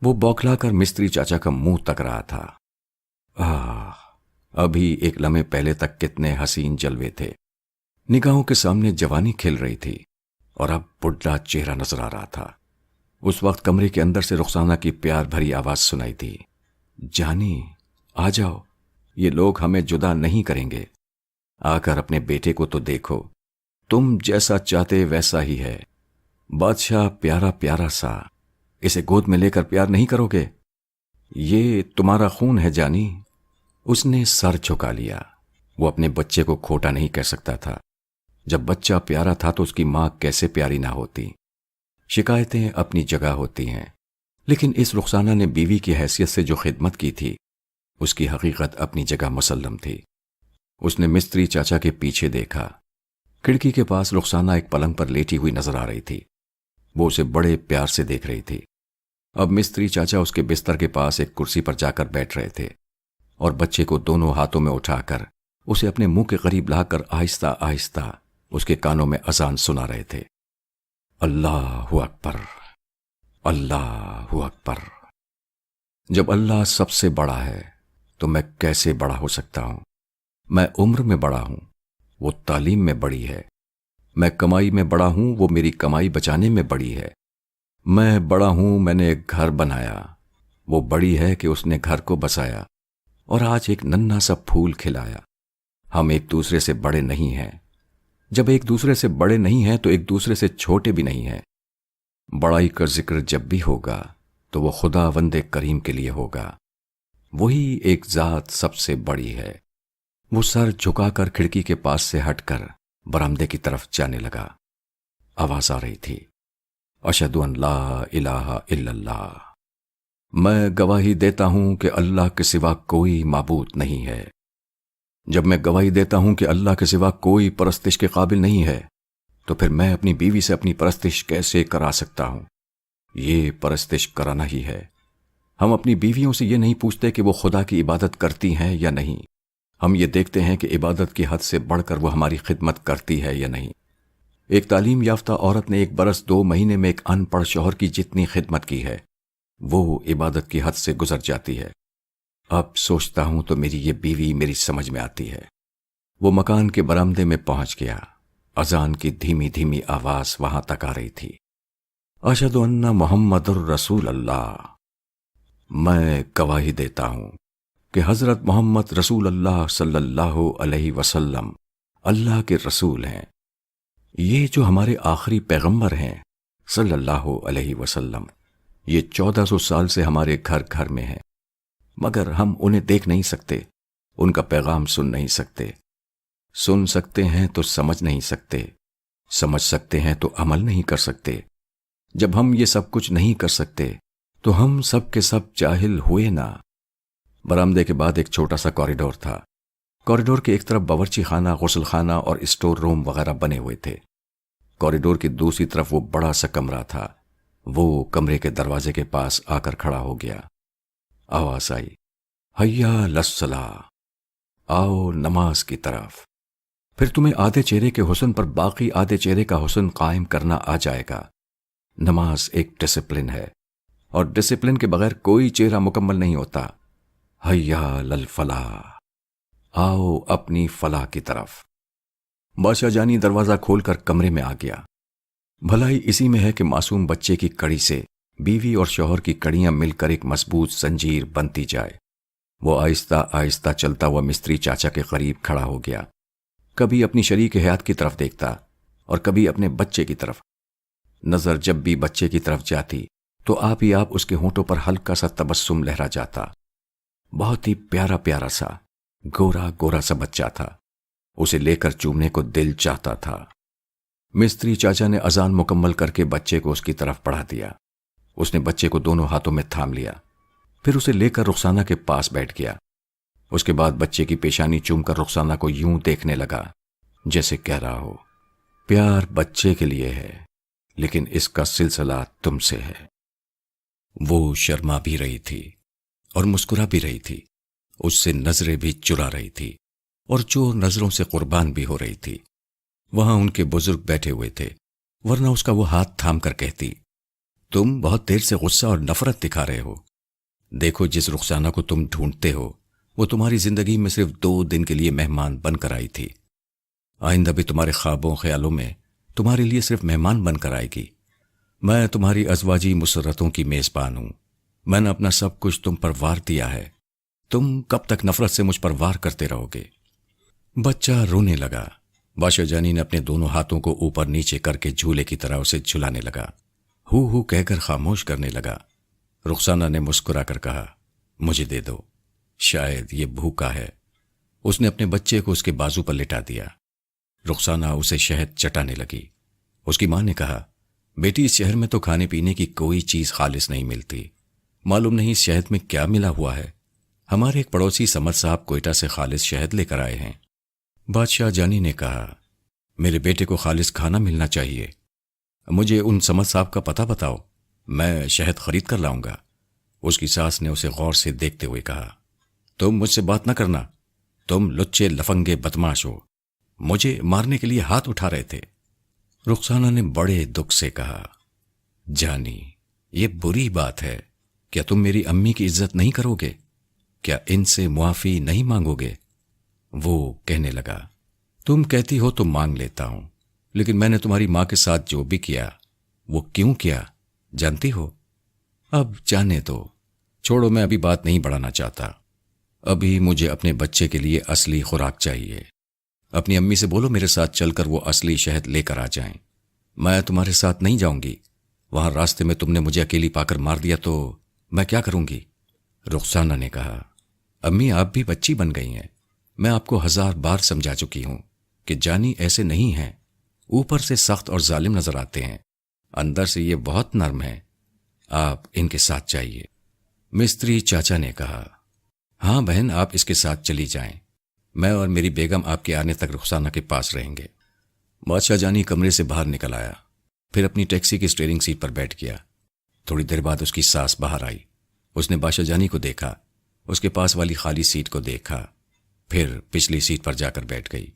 وہ بوکھلا کر مستری چاچا کا منہ تک رہا تھا۔ ابھی ایک لمحے پہلے تک کتنے حسین جلوے تھے، نگاہوں کے سامنے جوانی کھل رہی تھی، اور اب بڈھا چہرہ نظر آ رہا تھا۔ اس وقت کمرے کے اندر سے رخسانہ کی پیار بھری آواز سنائی دی، جانی آ جاؤ، یہ لوگ ہمیں جدا نہیں کریں گے، آ کر اپنے بیٹے کو تو دیکھو، تم جیسا چاہتے ویسا ہی ہے، بادشاہ پیارا پیارا سا، اسے گود میں لے کر پیار نہیں کرو گے؟ یہ تمہارا خون ہے جانی۔ اس نے سر جھکا لیا، وہ اپنے بچے کو کھوٹا نہیں کہہ سکتا تھا، جب بچہ پیارا تھا تو اس کی ماں کیسے پیاری نہ ہوتی۔ شکایتیں اپنی جگہ ہوتی ہیں، لیکن اس رخسانہ نے بیوی کی حیثیت سے جو خدمت کی تھی اس کی حقیقت اپنی جگہ مسلم تھی۔ اس نے مستری چاچا کے پیچھے دیکھا، کھڑکی کے پاس رخسانہ ایک پلنگ پر لیٹی ہوئی نظر آ رہی تھی، وہ اسے بڑے پیار سے دیکھ رہی تھی۔ اب مستری چاچا اس کے بستر کے پاس ایک کرسی پر جا کر بیٹھ رہے تھے اور بچے کو دونوں ہاتھوں میں اٹھا کر اسے اپنے منہ کے قریب لا کر آہستہ آہستہ اس کے کانوں میں اذان سنا رہے تھے، اللہ اکبر، اللہ اکبر۔ جب اللہ سب سے بڑا ہے تو میں کیسے بڑا ہو سکتا ہوں؟ میں عمر میں بڑا ہوں، وہ تعلیم میں بڑی ہے، میں کمائی میں بڑا ہوں، وہ میری کمائی بچانے میں بڑی ہے، میں بڑا ہوں، میں نے ایک گھر بنایا، وہ بڑی ہے کہ اس نے گھر کو بسایا اور آج ایک ننھا سا پھول کھلایا۔ ہم ایک دوسرے سے بڑے نہیں ہیں، جب ایک دوسرے سے بڑے نہیں ہیں تو ایک دوسرے سے چھوٹے بھی نہیں ہیں۔ بڑائی کا ذکر جب بھی ہوگا تو وہ خدا وند کریم کے لیے ہوگا، وہی ایک ذات سب سے بڑی ہے۔ وہ سر جھکا کر کھڑکی کے پاس سے ہٹ کر برآمدے کی طرف جانے لگا۔ آواز آ رہی تھی، اشہد ان لا الہ الا اللہ، میں گواہی دیتا ہوں کہ اللہ کے سوا کوئی معبود نہیں ہے۔ جب میں گواہی دیتا ہوں کہ اللہ کے سوا کوئی پرستش کے قابل نہیں ہے تو پھر میں اپنی بیوی سے اپنی پرستش کیسے کرا سکتا ہوں؟ یہ پرستش کرانا ہی ہے۔ ہم اپنی بیویوں سے یہ نہیں پوچھتے کہ وہ خدا کی عبادت کرتی ہیں یا نہیں، ہم یہ دیکھتے ہیں کہ عبادت کی حد سے بڑھ کر وہ ہماری خدمت کرتی ہے یا نہیں۔ ایک تعلیم یافتہ عورت نے 1 برس 2 مہینے میں ایک ان پڑھ شوہر کی جتنی خدمت کی ہے وہ عبادت کی حد سے گزر جاتی ہے۔ اب سوچتا ہوں تو میری یہ بیوی میری سمجھ میں آتی ہے۔ وہ مکان کے برآمدے میں پہنچ گیا، اذان کی دھیمی دھیمی آواز وہاں تک آ رہی تھی، اشہد ان محمد الرسول اللہ، میں گواہی دیتا ہوں کہ حضرت محمد رسول اللہ صلی اللہ علیہ وسلم اللہ کے رسول ہیں۔ یہ جو ہمارے آخری پیغمبر ہیں صلی اللہ علیہ وسلم، یہ 1400 سال سے ہمارے گھر گھر میں ہیں، مگر ہم انہیں دیکھ نہیں سکتے، ان کا پیغام سن نہیں سکتے۔ سن سکتے ہیں تو سمجھ نہیں سکتے، سمجھ سکتے ہیں تو عمل نہیں کر سکتے۔ جب ہم یہ سب کچھ نہیں کر سکتے تو ہم سب کے سب جاہل ہوئے نا۔ برآمدے کے بعد ایک چھوٹا سا کوریڈور تھا، کوریڈور کے ایک طرف باورچی خانہ، غسل خانہ اور اسٹور روم وغیرہ بنے ہوئے تھے، کوریڈور کی دوسری طرف وہ بڑا سا کمرہ تھا۔ وہ کمرے کے دروازے کے پاس آ کر کھڑا ہو گیا۔ آواز آئی، حیا للصلاۃ، آؤ نماز کی طرف، پھر تمہیں آدھے چہرے کے حسن پر باقی آدھے چہرے کا حسن قائم کرنا آ جائے گا۔ نماز ایک ڈسپلن ہے، اور ڈسپلن کے بغیر کوئی چہرہ مکمل نہیں ہوتا۔ حیا للفلاح، آؤ اپنی فلاح کی طرف۔ بادشاہ جانی دروازہ کھول کر کمرے میں آ گیا۔ بھلائی اسی میں ہے کہ معصوم بچے کی کڑی سے بیوی اور شوہر کی کڑیاں مل کر ایک مضبوط زنجیر بنتی جائے۔ وہ آہستہ آہستہ چلتا ہوا مستری چاچا کے قریب کھڑا ہو گیا، کبھی اپنی شریک حیات کی طرف دیکھتا اور کبھی اپنے بچے کی طرف۔ نظر جب بھی بچے کی طرف جاتی تو آپ ہی آپ اس کے ہونٹوں پر ہلکا سا تبسم لہرا جاتا۔ بہت ہی پیارا پیارا سا گورا گورا سا بچہ تھا، اسے لے کر چومنے کو دل چاہتا تھا۔ مستری چاچا نے اذان مکمل کر کے بچے کو اس کی طرف بڑھا دیا۔ اس نے بچے کو دونوں ہاتھوں میں تھام لیا، پھر اسے لے کر رخسانہ کے پاس بیٹھ گیا۔ اس کے بعد بچے کی پیشانی چوم کر رخسانہ کو یوں دیکھنے لگا جیسے کہہ رہا ہو، پیار بچے کے لیے ہے لیکن اس کا سلسلہ تم سے ہے۔ وہ شرما بھی رہی تھی اور مسکرا بھی رہی تھی، اس سے نظریں بھی چرا رہی تھی اور چور نظروں سے قربان بھی ہو رہی تھی۔ وہاں ان کے بزرگ بیٹھے ہوئے تھے، ورنہ اس کا وہ ہاتھ تھام کر کہتی، تم بہت دیر سے غصہ اور نفرت دکھا رہے ہو۔ دیکھو جس رخسانہ کو تم ڈھونڈتے ہو وہ تمہاری زندگی میں صرف 2 دن کے لیے مہمان بن کر آئی تھی، آئندہ بھی تمہارے خوابوں خیالوں میں تمہارے لیے صرف مہمان بن کر آئے گی۔ میں تمہاری ازواجی مسرتوں کی میزبان ہوں، میں نے اپنا سب کچھ تم پر وار دیا ہے، تم کب تک نفرت سے مجھ پر وار کرتے رہو گے؟ بچہ رونے لگا۔ بادشاہ جانی نے اپنے دونوں ہاتھوں کو اوپر نیچے کر کے جھولے کی طرح اسے جھلانے لگا، ہو کہہ کر خاموش کرنے لگا۔ رخسانہ نے مسکرا کر کہا، مجھے دے دو، شاید یہ بھوکا ہے۔ اس نے اپنے بچے کو اس کے بازو پر لٹا دیا۔ رخسانہ اسے شہد چٹانے لگی۔ اس کی ماں نے کہا، بیٹی اس شہر میں تو کھانے پینے کی کوئی چیز خالص نہیں ملتی، معلوم نہیں اس شہد میں کیا ملا ہوا ہے، ہمارے ایک پڑوسی سمر صاحب کوئٹہ سے خالص شہد لے کر آئے ہیں۔ بادشاہ جانی نے کہا، میرے بیٹے کو خالص کھانا ملنا چاہیے، مجھے ان سمر صاحب کا پتہ بتاؤ، میں شہد خرید کر لاؤں گا۔ اس کی ساس نے اسے غور سے دیکھتے ہوئے کہا، تم مجھ سے بات نہ کرنا، تم لچے لفنگے بدماش ہو، مجھے مارنے کے لیے ہاتھ اٹھا رہے تھے۔ رخسانہ نے بڑے دکھ سے کہا، جانی یہ بری بات ہے، کیا تم میری امی کی عزت نہیں کرو گے؟ کیا ان سے معافی نہیں مانگو گے؟ وہ کہنے لگا، تم کہتی ہو تو مانگ لیتا ہوں، لیکن میں نے تمہاری ماں کے ساتھ جو بھی کیا وہ کیوں کیا جانتی ہو؟ اب جانے دو، چھوڑو، میں ابھی بات نہیں بڑھانا چاہتا، ابھی مجھے اپنے بچے کے لیے اصلی خوراک چاہیے۔ اپنی امی سے بولو میرے ساتھ چل کر وہ اصلی شہد لے کر آ جائیں، میں تمہارے ساتھ نہیں جاؤں گی، وہاں راستے میں تم نے مجھے اکیلی پا کر مار دیا تو میں کیا کروں گی؟ رخسانہ نے کہا، امی آپ بھی بچی بن گئی ہیں، میں آپ کو 1000 بار سمجھا چکی ہوں کہ جانی ایسے نہیں ہیں، اوپر سے سخت اور ظالم نظر آتے ہیں، اندر سے یہ بہت نرم ہے، آپ ان کے ساتھ جائیے۔ مستری چاچا نے کہا، ہاں بہن آپ اس کے ساتھ چلی جائیں، میں اور میری بیگم آپ کے آنے تک رخسانہ کے پاس رہیں گے۔ بادشاہ جانی کمرے سے باہر نکل آیا، پھر اپنی ٹیکسی کی اسٹیئرنگ سیٹ پر بیٹھ گیا۔ تھوڑی دیر بعد اس کی ساس باہر آئی، اس نے بادشاہ جانی کو دیکھا، اس کے پاس والی خالی سیٹ کو دیکھا، پھر پچھلی سیٹ پر جا کر بیٹھ گئی۔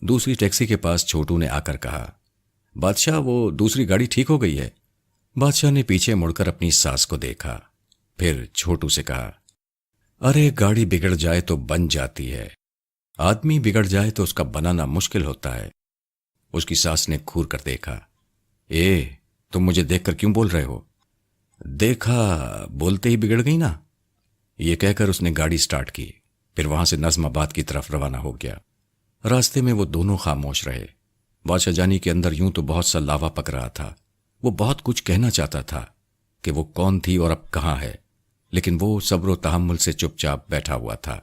دوسری ٹیکسی کے پاس چھوٹو نے آ کر کہا، بادشاہ وہ دوسری گاڑی ٹھیک ہو گئی ہے؟ بادشاہ نے پیچھے مڑ کر اپنی ساس کو دیکھا، پھر چھوٹو سے کہا، ارے گاڑی بگڑ جائے تو بن جاتی ہے، آدمی بگڑ جائے تو اس کا بنانا مشکل ہوتا ہے۔ اس کی ساس نے گھور کر دیکھا، تم مجھے دیکھ کر کیوں بول رہے ہو؟ دیکھا بولتے ہی بگڑ گئی نا؟ یہ کہہ کر اس نے گاڑی سٹارٹ کی، پھر وہاں سے نظم آباد کی طرف روانہ ہو گیا۔ راستے میں وہ دونوں خاموش رہے۔ بادشاہ جانی کے اندر یوں تو بہت سا لاوا پک رہا تھا، وہ بہت کچھ کہنا چاہتا تھا کہ وہ کون تھی اور اب کہاں ہے، لیکن وہ صبر و تحمل سے چپ چاپ بیٹھا ہوا تھا۔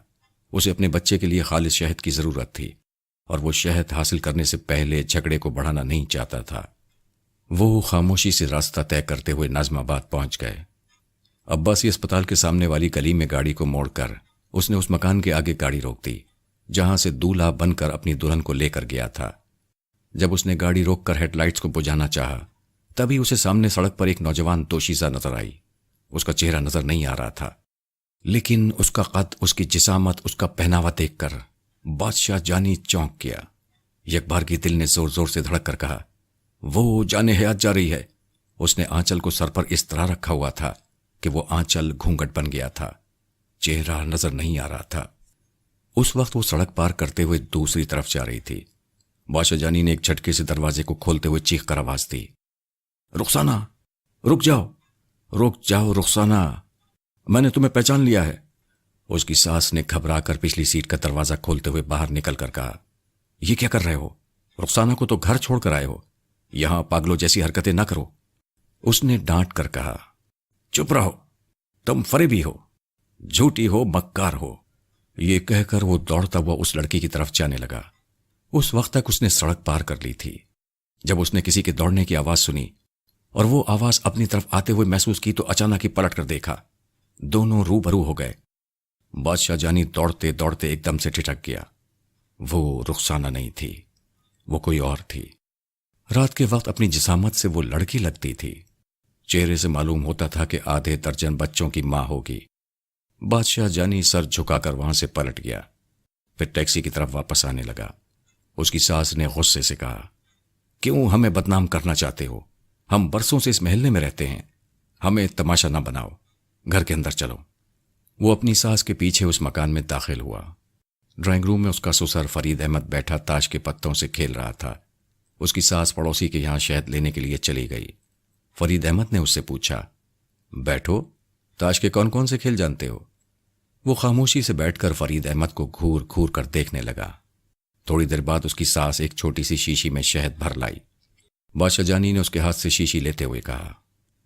اسے اپنے بچے کے لیے خالص شہد کی ضرورت تھی، اور وہ شہد حاصل کرنے سے پہلے جھگڑے کو بڑھانا نہیں چاہتا تھا۔ وہ خاموشی سے راستہ طے کرتے ہوئے نظم آباد پہنچ گئے۔ عباسی اسپتال کے سامنے والی گلی میں گاڑی کو موڑ کر اس نے اس مکان کے آگے گاڑی روک دی جہاں سے دولہا بن کر اپنی دلہن کو لے کر گیا تھا۔ جب اس نے گاڑی روک کر ہیڈ لائٹس کو بجھانا چاہا، تبھی اسے سامنے سڑک پر ایک نوجوان دوشیزہ نظر آئی۔ اس کا چہرہ نظر نہیں آ رہا تھا، لیکن اس کا قد، اس کی جسامت، اس کا پہناوا دیکھ کر بادشاہ جانی چونک گیا۔ یک بار کی دل نے زور زور سے دھڑک کر کہا، وہ جان حیات جا رہی ہے۔ اس نے آنچل کو سر پر اس طرح رکھا ہوا تھا کہ وہ آنچل گھونگھٹ بن گیا تھا، چہرہ نظر نہیں آ رہا تھا۔ اس وقت وہ سڑک پار کرتے ہوئے دوسری طرف جا رہی تھی۔ بادشاہ جانی نے ایک جھٹکے سے دروازے کو کھولتے ہوئے چیخ کر آواز دی، رخسانہ رک جاؤ، رک جاؤ رخسانہ، میں نے تمہیں پہچان لیا ہے۔ اس کی ساس نے گھبرا کر پچھلی سیٹ کا دروازہ کھولتے ہوئے باہر نکل کر کہا، یہ کیا کر رہے ہو؟ رخسانہ کو تو گھر چھوڑ کر آئے ہو، یہاں پاگلوں جیسی حرکتیں نہ کرو۔ اس نے ڈانٹ کر کہا، چپ رہو، تم فریبی ہو، جھوٹی ہو، مکار ہو۔ یہ کہہ کر وہ دوڑتا ہوا اس لڑکی کی طرف جانے لگا۔ اس وقت تک اس نے سڑک پار کر لی تھی۔ جب اس نے کسی کے دوڑنے کی آواز سنی اور وہ آواز اپنی طرف آتے ہوئے محسوس کی تو اچانک ہی پلٹ کر دیکھا۔ دونوں روبرو ہو گئے۔ بادشاہ جانی دوڑتے دوڑتے ایک دم سے ٹھٹک گیا۔ وہ رخسانہ نہیں تھی، وہ کوئی اور تھی۔ رات کے وقت اپنی جسامت سے وہ لڑکی لگتی تھی۔ چہرے سے معلوم ہوتا تھا کہ آدھے درجن بچوں کی ماں ہوگی۔ بادشاہ جانی سر جھکا کر وہاں سے پلٹ گیا، پھر ٹیکسی کی طرف واپس آنے لگا۔ اس کی ساس نے غصے سے کہا، کیوں ہمیں بدنام کرنا چاہتے ہو؟ ہم برسوں سے اس محلے میں رہتے ہیں، ہمیں تماشا نہ بناؤ، گھر کے اندر چلو۔ وہ اپنی ساس کے پیچھے اس مکان میں داخل ہوا۔ ڈرائنگ روم میں اس کا سسر فرید احمد بیٹھا تاش کے پتوں سے کھیل رہا تھا۔ اس کی ساس پڑوسی کے یہاں شہد لینے کے لیے چلی گئی۔ فرید احمد نے اس سے پوچھا، بیٹھو، تاش کے کون کون سے کھیل جانتے ہو؟ وہ خاموشی سے بیٹھ کر فرید احمد کو گھور گھور کر دیکھنے لگا۔ تھوڑی دیر بعد اس کی ساس ایک چھوٹی سی شیشی میں شہد بھر لائی۔ بادشاہ جانی نے اس کے ہاتھ سے شیشی لیتے ہوئے کہا،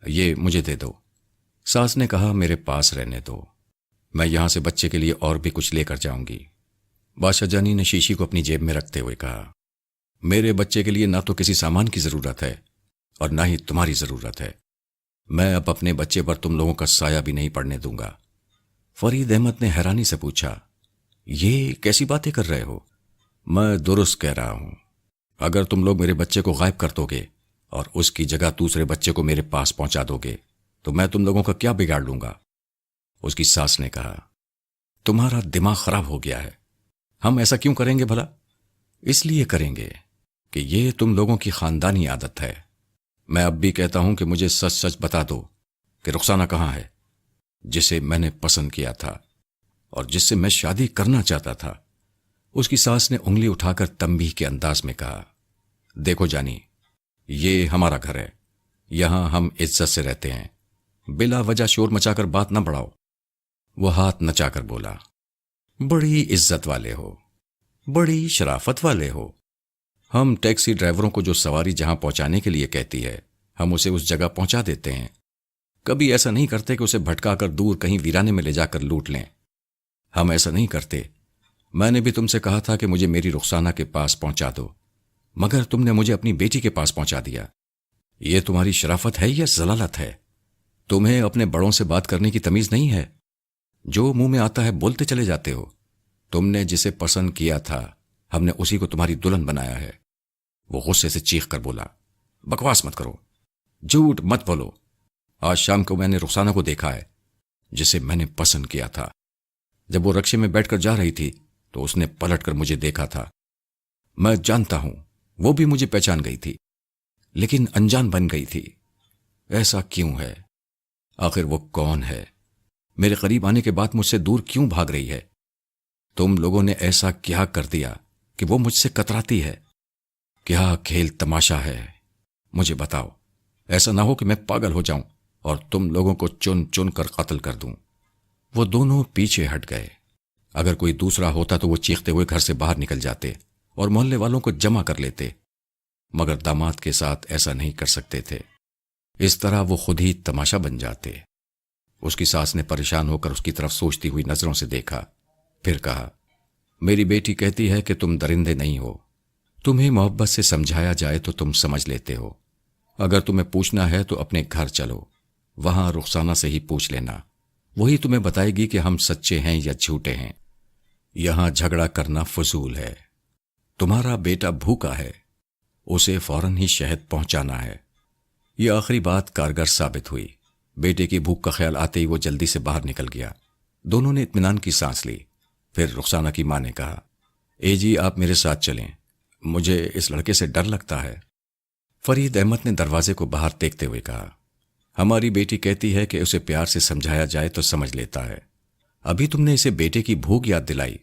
یہ مجھے دے دو۔ ساس نے کہا، میرے پاس رہنے دو، میں یہاں سے بچے کے لیے اور بھی کچھ لے کر جاؤں گی۔ بادشاہ جانی نے شیشی کو اپنی جیب میں رکھتے ہوئے کہا، میرے بچے کے لیے نہ تو کسی سامان کی ضرورت ہے اور نہ ہی تمہاری ضرورت ہے۔ میں اب اپنے بچے پر تم لوگوں کا سایہ بھی نہیں پڑنے دوں گا۔ فرید احمد نے حیرانی سے پوچھا، یہ کیسی باتیں کر رہے ہو؟ میں درست کہہ رہا ہوں، اگر تم لوگ میرے بچے کو غائب کر دو گے اور اس کی جگہ دوسرے بچے کو میرے پاس پہنچا دو گے تو میں تم لوگوں کا کیا بگاڑ لوں گا؟ اس کی ساس نے کہا، تمہارا دماغ خراب ہو گیا ہے۔ ہم ایسا کیوں کریں گے بھلا؟ اس لیے کریں گے کہ یہ تم لوگوں کی خاندانی عادت ہے۔ میں اب بھی کہتا ہوں کہ مجھے سچ سچ بتا دو کہ رخسانہ کہاں ہے، جسے میں نے پسند کیا تھا اور جس سے میں شادی کرنا چاہتا تھا۔ اس کی ساس نے انگلی اٹھا کر تنبیہ کے انداز میں کہا، دیکھو جانی، یہ ہمارا گھر ہے، یہاں ہم عزت سے رہتے ہیں، بلا وجہ شور مچا کر بات نہ بڑھاؤ۔ وہ ہاتھ نچا کر بولا، بڑی عزت والے ہو، بڑی شرافت والے ہو۔ ہم ٹیکسی ڈرائیوروں کو جو سواری جہاں پہنچانے کے لیے کہتی ہے ہم اسے اس جگہ پہنچا دیتے ہیں، کبھی ایسا نہیں کرتے کہ اسے بھٹکا کر دور کہیں ویرانے میں لے جا کر لوٹ لیں۔ ہم ایسا نہیں کرتے۔ میں نے بھی تم سے کہا تھا کہ مجھے میری رخسانہ کے پاس پہنچا دو، مگر تم نے مجھے اپنی بیٹی کے پاس پہنچا دیا۔ یہ تمہاری شرافت ہے یا ضلالت ہے؟ تمہیں اپنے بڑوں سے بات کرنے کی تمیز نہیں ہے؟ جو منہ میں آتا ہے بولتے چلے جاتے ہو۔ تم نے جسے پسند کیا تھا ہم نے اسی کو تمہاری دلہن بنایا ہے۔ وہ غصے سے چیخ کر بولا، بکواس مت کرو، جھوٹ مت بولو۔ آج شام کو میں نے رخسانہ کو دیکھا ہے، جسے میں نے پسند کیا تھا۔ جب وہ رکشے میں بیٹھ کر جا رہی تھی تو اس نے پلٹ کر مجھے دیکھا تھا۔ میں جانتا ہوں وہ بھی مجھے پہچان گئی تھی، لیکن انجان بن گئی تھی۔ ایسا کیوں ہے؟ آخر وہ کون ہے؟ میرے قریب آنے کے بعد مجھ سے دور کیوں بھاگ رہی ہے؟ تم لوگوں نے ایسا کیا کر دیا کہ وہ مجھ سے کتراتی ہے؟ کیا کھیل تماشا ہے؟ مجھے بتاؤ، ایسا نہ ہو کہ میں پاگل ہو جاؤں اور تم لوگوں کو چن چن کر قتل کر دوں۔ وہ دونوں پیچھے ہٹ گئے۔ اگر کوئی دوسرا ہوتا تو وہ چیختے ہوئے گھر سے باہر نکل جاتے اور محلے والوں کو جمع کر لیتے، مگر داماد کے ساتھ ایسا نہیں کر سکتے تھے۔ اس طرح وہ خود ہی تماشا بن جاتے۔ اس کی ساس نے پریشان ہو کر اس کی طرف سوچتی ہوئی نظروں سے دیکھا، پھر کہا، میری بیٹی کہتی ہے کہ تم درندے نہیں ہو، تمہیں محبت سے سمجھایا جائے تو تم سمجھ لیتے ہو۔ اگر تمہیں پوچھنا ہے تو اپنے گھر چلو، وہاں رخسانہ سے ہی پوچھ لینا، وہی تمہیں بتائے گی کہ ہم سچے ہیں یا جھوٹے ہیں۔ یہاں جھگڑا کرنا فضول ہے۔ تمہارا بیٹا بھوکا ہے، اسے فوراً ہی شہد پہنچانا ہے۔ یہ آخری بات کارگر ثابت ہوئی۔ بیٹے کی بھوک کا خیال آتے ہی وہ جلدی سے باہر نکل گیا۔ دونوں نے اطمینان کی سانس لی۔ پھر رخسانہ کی ماں نے کہا، اے جی آپ میرے ساتھ چلیں، مجھے اس لڑکے سے ڈر لگتا ہے۔ فرید احمد نے دروازے کو باہر دیکھتے ہوئے کہا، ہماری بیٹی کہتی ہے کہ اسے پیار سے سمجھایا جائے تو سمجھ لیتا ہے۔ ابھی تم نے اسے بیٹے کی بھوک یاد دلائی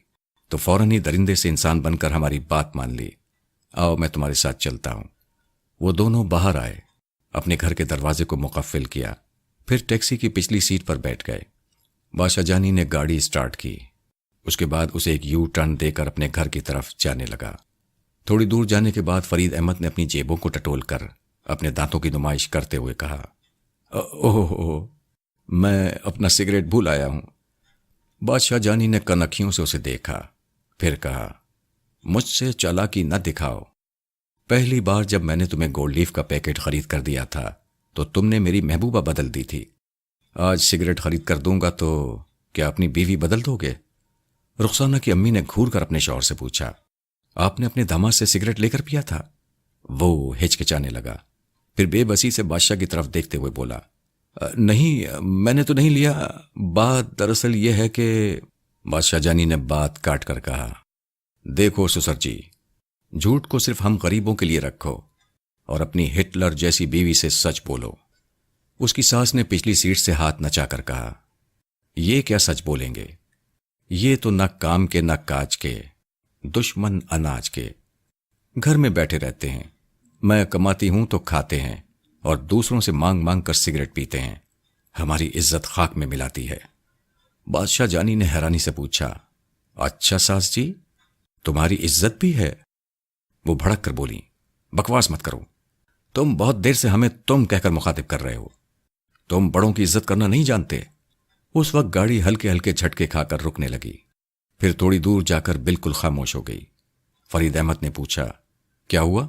تو فوراً ہی درندے سے انسان بن کر ہماری بات مان لی۔ آؤ میں تمہارے ساتھ چلتا ہوں۔ وہ دونوں باہر آئے، اپنے گھر کے دروازے کو مقفل کیا، پھر ٹیکسی کی پچھلی سیٹ پر بیٹھ گئے۔ بادشاہ جانی نے گاڑی سٹارٹ کی، اس کے بعد اسے ایک یو ٹرن دے کر اپنے گھر کی طرف جانے لگا۔ تھوڑی دور جانے کے بعد فرید احمد نے اپنی جیبوں کو ٹٹول کر اپنے دانتوں کی نمائش کرتے ہوئے کہا، اوہ میں اپنا سگریٹ بھول آیا ہوں۔ بادشاہ جانی نے کنکھیوں سے اسے دیکھا، پھر کہا، مجھ سے چالاکی نہ دکھاؤ۔ پہلی بار جب میں نے تمہیں گولڈ لیف کا پیکٹ خرید کر دیا تھا تو تم نے میری محبوبہ بدل دی تھی۔ آج سگریٹ خرید کر دوں گا تو کیا اپنی بیوی بدل دو گے؟ رخسانہ کی امی نے گھور کر اپنے شوہر سے پوچھا، آپ نے اپنے داماد سے سگریٹ لے کر پیا تھا؟ وہ ہچکچانے لگا، پھر بے بسی سے بادشاہ کی طرف دیکھتے ہوئے بولا، نہیں، میں نے تو نہیں لیا۔ بات دراصل یہ ہے کہ… بادشاہ جانی نے بات کاٹ کر کہا، دیکھو سسر جی، جھوٹ کو صرف ہم غریبوں کے لیے رکھو اور اپنی ہٹلر جیسی بیوی سے سچ بولو۔ اس کی ساس نے پچھلی سیٹ سے ہاتھ نچا کر کہا، یہ کیا سچ بولیں گے؟ یہ تو نہ کام کے نہ کاج کے، دشمن اناج کے۔ گھر میں بیٹھے رہتے ہیں، میں کماتی ہوں تو کھاتے ہیں اور دوسروں سے مانگ مانگ کر سگریٹ پیتے ہیں، ہماری عزت خاک میں ملاتی ہے۔ بادشاہ جانی نے حیرانی سے پوچھا، اچھا ساس جی، تمہاری عزت بھی ہے؟ وہ بھڑک کر بولی، بکواس مت کرو، تم بہت دیر سے ہمیں تم کہہ کر مخاطب کر رہے ہو، تم بڑوں کی عزت کرنا نہیں جانتے۔ اس وقت گاڑی ہلکے ہلکے جھٹکے کھا کر رکنے لگی، پھر تھوڑی دور جا کر بالکل خاموش ہو گئی۔ فرید احمد نے پوچھا، کیا ہوا؟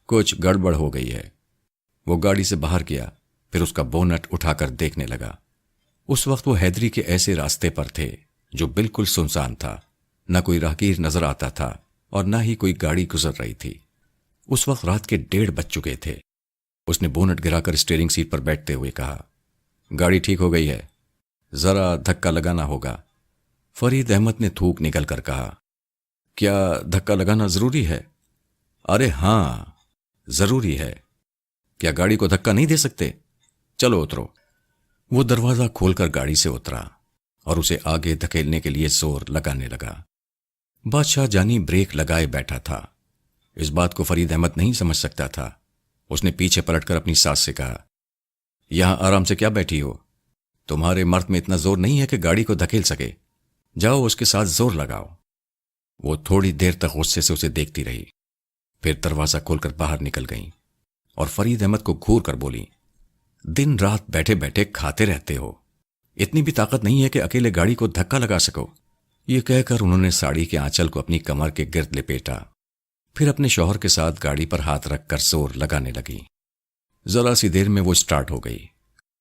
کچھ گڑبڑ ہو گئی ہے۔ وہ گاڑی سے باہر گیا، پھر اس کا بونٹ اٹھا کر دیکھنے لگا۔ اس وقت وہ حیدری کے ایسے راستے پر تھے جو بالکل سنسان تھا، نہ کوئی راہگیر نظر آتا تھا اور نہ ہی کوئی گاڑی گزر رہی تھی۔ اس وقت رات کے 1:30 بج چکے تھے۔ اس نے بونٹ گرا کر اسٹیئرنگ سیٹ پر بیٹھتے ہوئے کہا، گاڑی ٹھیک ہو گئی ہے، ذرا دھکا لگانا ہوگا۔ فرید احمد نے تھوک نکل کر کہا، کیا دھکا لگانا ضروری ہے؟ ارے ہاں ضروری ہے، کیا گاڑی کو دھکا نہیں دے سکتے؟ چلو اترو۔ وہ دروازہ کھول کر گاڑی سے اترا اور اسے آگے دھکیلنے کے لیے زور لگانے لگا۔ بادشاہ جانی بریک لگائے بیٹھا تھا۔ اس بات کو فرید احمد نہیں سمجھ سکتا تھا۔ اس نے پیچھے پلٹ کر اپنی ساس سے کہا، یہاں آرام سے کیا بیٹھی ہو؟ تمہارے مرد میں اتنا زور نہیں ہے کہ گاڑی کو دھکیل سکے، جاؤ اس کے ساتھ زور لگاؤ۔ وہ تھوڑی دیر تک غصے سے اسے دیکھتی رہی، پھر دروازہ کھول کر باہر نکل گئیں اور فرید احمد کو گھور کر بولی، دن رات بیٹھے بیٹھے کھاتے رہتے ہو، اتنی بھی طاقت نہیں ہے کہ اکیلے گاڑی کو دھکا لگا سکو۔ یہ کہہ کر انہوں نے ساڑی کے آنچل کو اپنی کمر کے گرد لپیٹا، پھر اپنے شوہر کے ساتھ گاڑی پر ہاتھ رکھ کر زور لگانے لگی۔ ذرا سی دیر میں وہ سٹارٹ ہو گئی،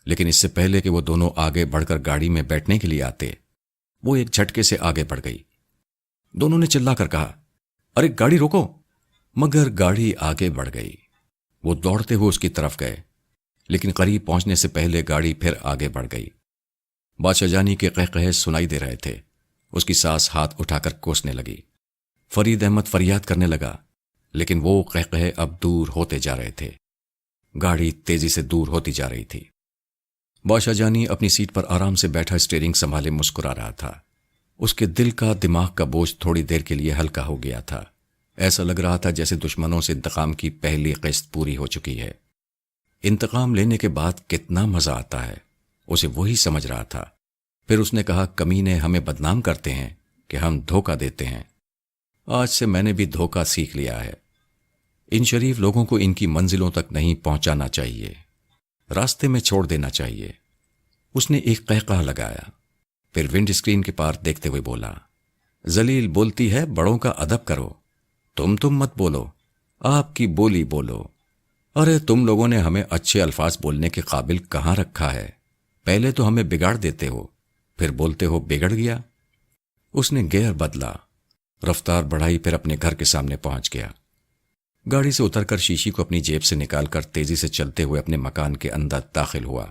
لیکن اس سے پہلے کہ وہ دونوں آگے بڑھ کر گاڑی میں بیٹھنے کے لیے آتے، وہ ایک جھٹکے سے آگے بڑھ گئی۔ دونوں نے چلا کر کہا، ارے گاڑی روکو، مگر گاڑی آگے بڑھ گئی۔ وہ دوڑتے ہوئے اس کی طرف گئے، لیکن قریب پہنچنے سے پہلے گاڑی پھر آگے بڑھ گئی۔ بادشاہ جانی کے قہقہے سنائی دے رہے تھے۔ اس کی ساس ہاتھ اٹھا کر کوسنے لگی۔ فرید احمد فریاد کرنے لگا، لیکن وہ قہقہے اب دور ہوتے جا رہے تھے۔ گاڑی تیزی سے دور ہوتی جا رہی تھی۔ بادشاہ جانی اپنی سیٹ پر آرام سے بیٹھا اسٹیئرنگ سنبھالے مسکرا رہا تھا۔ اس کے دل کا دماغ کا بوجھ تھوڑی دیر کے لیے ہلکا ہو گیا تھا۔ ایسا لگ رہا تھا جیسے دشمنوں سے انتقام کی پہلی قسط پوری ہو چکی ہے۔ انتقام لینے کے بعد کتنا مزہ آتا ہے، اسے وہی سمجھ رہا تھا۔ پھر اس نے کہا، کمینے ہمیں بدنام کرتے ہیں کہ ہم دھوکہ دیتے ہیں۔ آج سے میں نے بھی دھوکہ سیکھ لیا ہے۔ ان شریف لوگوں کو ان کی منزلوں تک نہیں پہنچانا چاہیے، راستے میں چھوڑ دینا چاہیے۔ اس نے ایک قہقہہ لگایا، پھر ونڈ اسکرین کے پار دیکھتے ہوئے بولا، ذلیل بولتی ہے، بڑوں کا ادب کرو، تم مت بولو، آپ کی بولی بولو۔ ارے تم لوگوں نے ہمیں اچھے الفاظ بولنے کے قابل کہاں رکھا ہے؟ پہلے تو ہمیں بگاڑ دیتے ہو، پھر بولتے ہو بگڑ گیا۔ اس نے گیئر بدلا، رفتار بڑھائی، پھر اپنے گھر کے سامنے پہنچ گیا۔ گاڑی سے اتر کر شیشی کو اپنی جیب سے نکال کر تیزی سے چلتے ہوئے اپنے مکان کے اندر داخل ہوا۔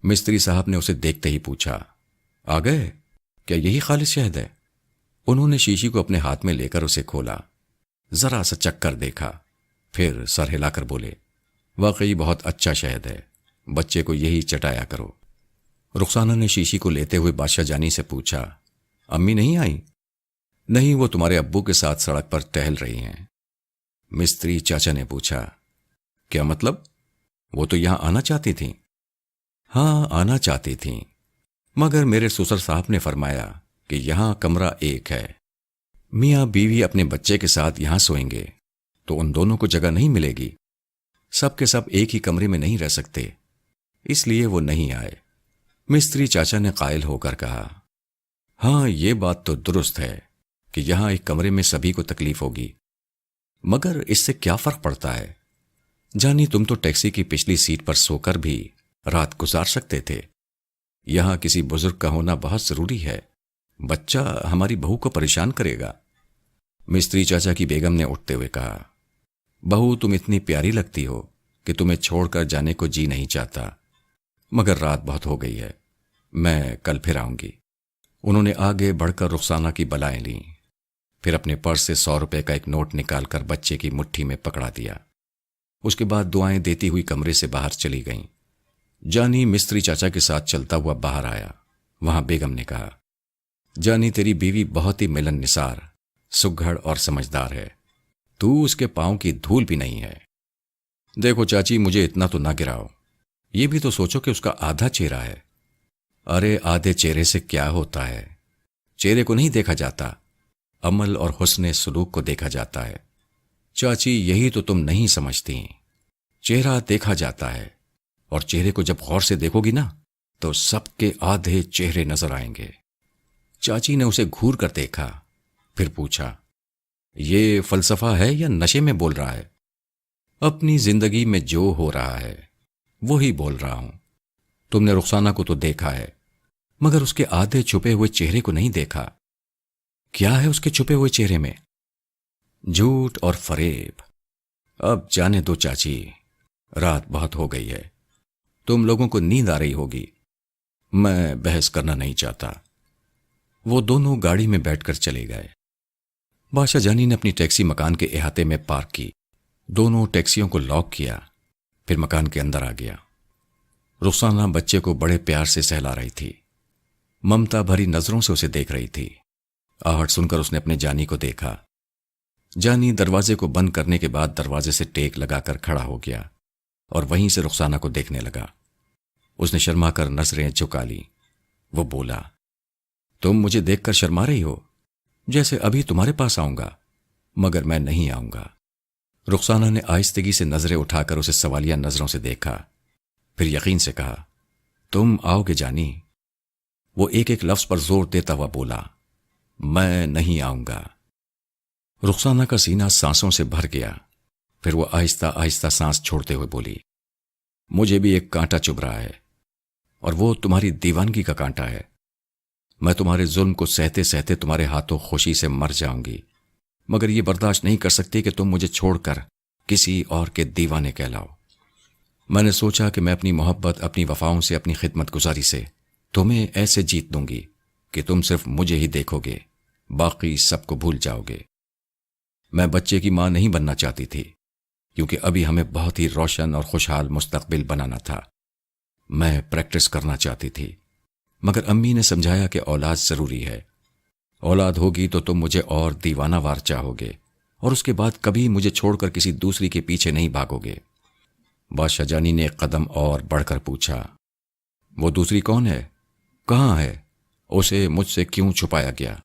مستری صاحب نے اسے دیکھتے ہی پوچھا، آ گئے؟ کیا یہی خالص شہد ہے؟ انہوں نے شیشی کو اپنے ہاتھ میں لے کر اسے کھولا، ذرا سا چکھ کر دیکھا، پھر سر ہلا کر بولے، واقعی بہت اچھا شہد ہے، بچے کو یہی چٹایا کرو۔ رخسانہ نے شیشی کو لیتے ہوئے بادشاہ جانی سے پوچھا، امی نہیں آئی؟ نہیں، وہ تمہارے ابو کے ساتھ سڑک پر ٹہل رہی ہیں۔ مستری چاچا نے پوچھا، کیا مطلب؟ وہ تو یہاں آنا چاہتی تھیں؟ ہاں آنا چاہتی تھیں، مگر میرے سسر صاحب نے فرمایا کہ یہاں کمرہ ایک ہے، میاں بیوی اپنے بچے کے ساتھ یہاں سوئیں گے تو ان دونوں کو جگہ نہیں ملے گی، سب کے سب ایک ہی کمرے میں نہیں رہ سکتے، اس لیے وہ نہیں آئے۔ مستری چاچا نے قائل ہو کر کہا، ہاں یہ بات تو درست ہے کہ یہاں ایک کمرے میں سبھی کو تکلیف ہوگی، مگر اس سے کیا فرق پڑتا ہے؟ جانی تم تو ٹیکسی کی پچھلی سیٹ پر سو کر بھی رات گزار سکتے تھے۔ یہاں کسی بزرگ کا ہونا بہت ضروری ہے، بچہ ہماری بہو کو پریشان کرے گا۔ مستری چاچا کی بیگم نے اٹھتے ہوئے کہا، بہو تم اتنی پیاری لگتی ہو کہ تمہیں چھوڑ کر جانے کو جی نہیں چاہتا، مگر رات بہت ہو گئی ہے، میں کل پھر آؤں گی۔ انہوں نے آگے بڑھ کر رخسانہ کی بلائیں لیں، پھر اپنے پرس سے 100 روپے کا ایک نوٹ نکال کر بچے کی مٹھی میں پکڑا دیا۔ اس کے بعد دعائیں دیتی ہوئی کمرے سے باہر چلی گئیں۔ جانی مستری چاچا کے ساتھ چلتا ہوا باہر آیا۔ وہاں بیگم نے کہا، جانی تیری بیوی بہت ہی ملن نثار، سگھڑ اور سمجھدار ہے، تو اس کے پاؤں کی دھول بھی نہیں ہے۔ دیکھو چاچی، مجھے اتنا تو نہ گراؤ، یہ بھی تو سوچو کہ اس کا آدھا چہرہ ہے۔ ارے آدھے چہرے سے کیا ہوتا ہے؟ چہرے کو نہیں دیکھا جاتا، عمل اور حسن سلوک کو دیکھا جاتا ہے۔ چاچی یہی تو تم نہیں سمجھتی، چہرہ دیکھا جاتا ہے، اور چہرے کو جب غور سے دیکھو گی نا تو سب کے آدھے چہرے نظر آئیں گے۔ چاچی نے اسے گھور کر دیکھا، پھر پوچھا، یہ فلسفہ ہے یا نشے میں بول رہا ہے؟ اپنی زندگی میں جو ہو رہا ہے وہی بول رہا ہوں۔ تم نے رخسانہ کو تو دیکھا ہے، مگر اس کے آدھے چھپے ہوئے چہرے کو نہیں دیکھا۔ کیا ہے اس کے چھپے ہوئے چہرے میں؟ جھوٹ اور فریب۔ اب جانے دو چاچی، رات بہت ہو گئی ہے، تم لوگوں کو نیند آ رہی ہوگی، میں بحث کرنا نہیں چاہتا۔ وہ دونوں گاڑی میں بیٹھ کر چلے گئے۔ بادشاہ جانی نے اپنی ٹیکسی مکان کے احاطے میں پارک کی، دونوں ٹیکسیوں کو لاک کیا، پھر مکان کے اندر آ گیا۔ رخسانہ بچے کو بڑے پیار سے سہلا رہی تھی، ممتا بھری نظروں سے اسے دیکھ رہی تھی۔ آہٹ سن کر اس نے اپنے جانی کو دیکھا۔ جانی دروازے کو بند کرنے کے بعد دروازے سے ٹیک لگا کر کھڑا ہو گیا اور وہیں سے رخسانہ کو دیکھنے لگا۔ اس نے شرما کر نظریں جھکا لی۔ وہ بولا، تم مجھے دیکھ کر شرما رہی ہو؟ جیسے ابھی تمہارے پاس آؤں گا، مگر میں نہیں آؤں گا۔ رخسانہ نے آہستگی سے نظریں اٹھا کر اسے سوالیہ نظروں سے دیکھا، پھر یقین سے کہا، تم آؤ گے جانی؟ وہ ایک ایک لفظ پر زور دیتا ہوا بولا، میں نہیں آؤں گا۔ رخسانہ کا سینہ سانسوں سے بھر گیا، پھر وہ آہستہ آہستہ سانس چھوڑتے ہوئے بولی، مجھے بھی ایک کانٹا چبھ رہا ہے، اور وہ تمہاری دیوانگی کا کانٹا ہے۔ میں تمہارے ظلم کو سہتے سہتے تمہارے ہاتھوں خوشی سے مر جاؤں گی، مگر یہ برداشت نہیں کر سکتی کہ تم مجھے چھوڑ کر کسی اور کے دیوانے کہلاؤ۔ میں نے سوچا کہ میں اپنی محبت، اپنی وفاؤں سے، اپنی خدمت گزاری سے تمہیں ایسے جیت دوں گی کہ تم صرف مجھے ہی دیکھو گے، باقی سب کو بھول جاؤ گے۔ میں بچے کی ماں نہیں بننا چاہتی تھی، کیونکہ ابھی ہمیں بہت ہی روشن اور خوشحال مستقبل بنانا تھا۔ میں پریکٹس کرنا چاہتی تھی، مگر امی نے سمجھایا کہ اولاد ضروری ہے۔ اولاد ہوگی تو تم مجھے اور دیوانہ وار چاہو گے، اور اس کے بعد کبھی مجھے چھوڑ کر کسی دوسری کے پیچھے نہیں بھاگو گے۔ بادشاہ جانی نے ایک قدم اور بڑھ کر پوچھا، وہ دوسری کون ہے؟ کہاں ہے؟ اسے مجھ سے کیوں چھپایا گیا؟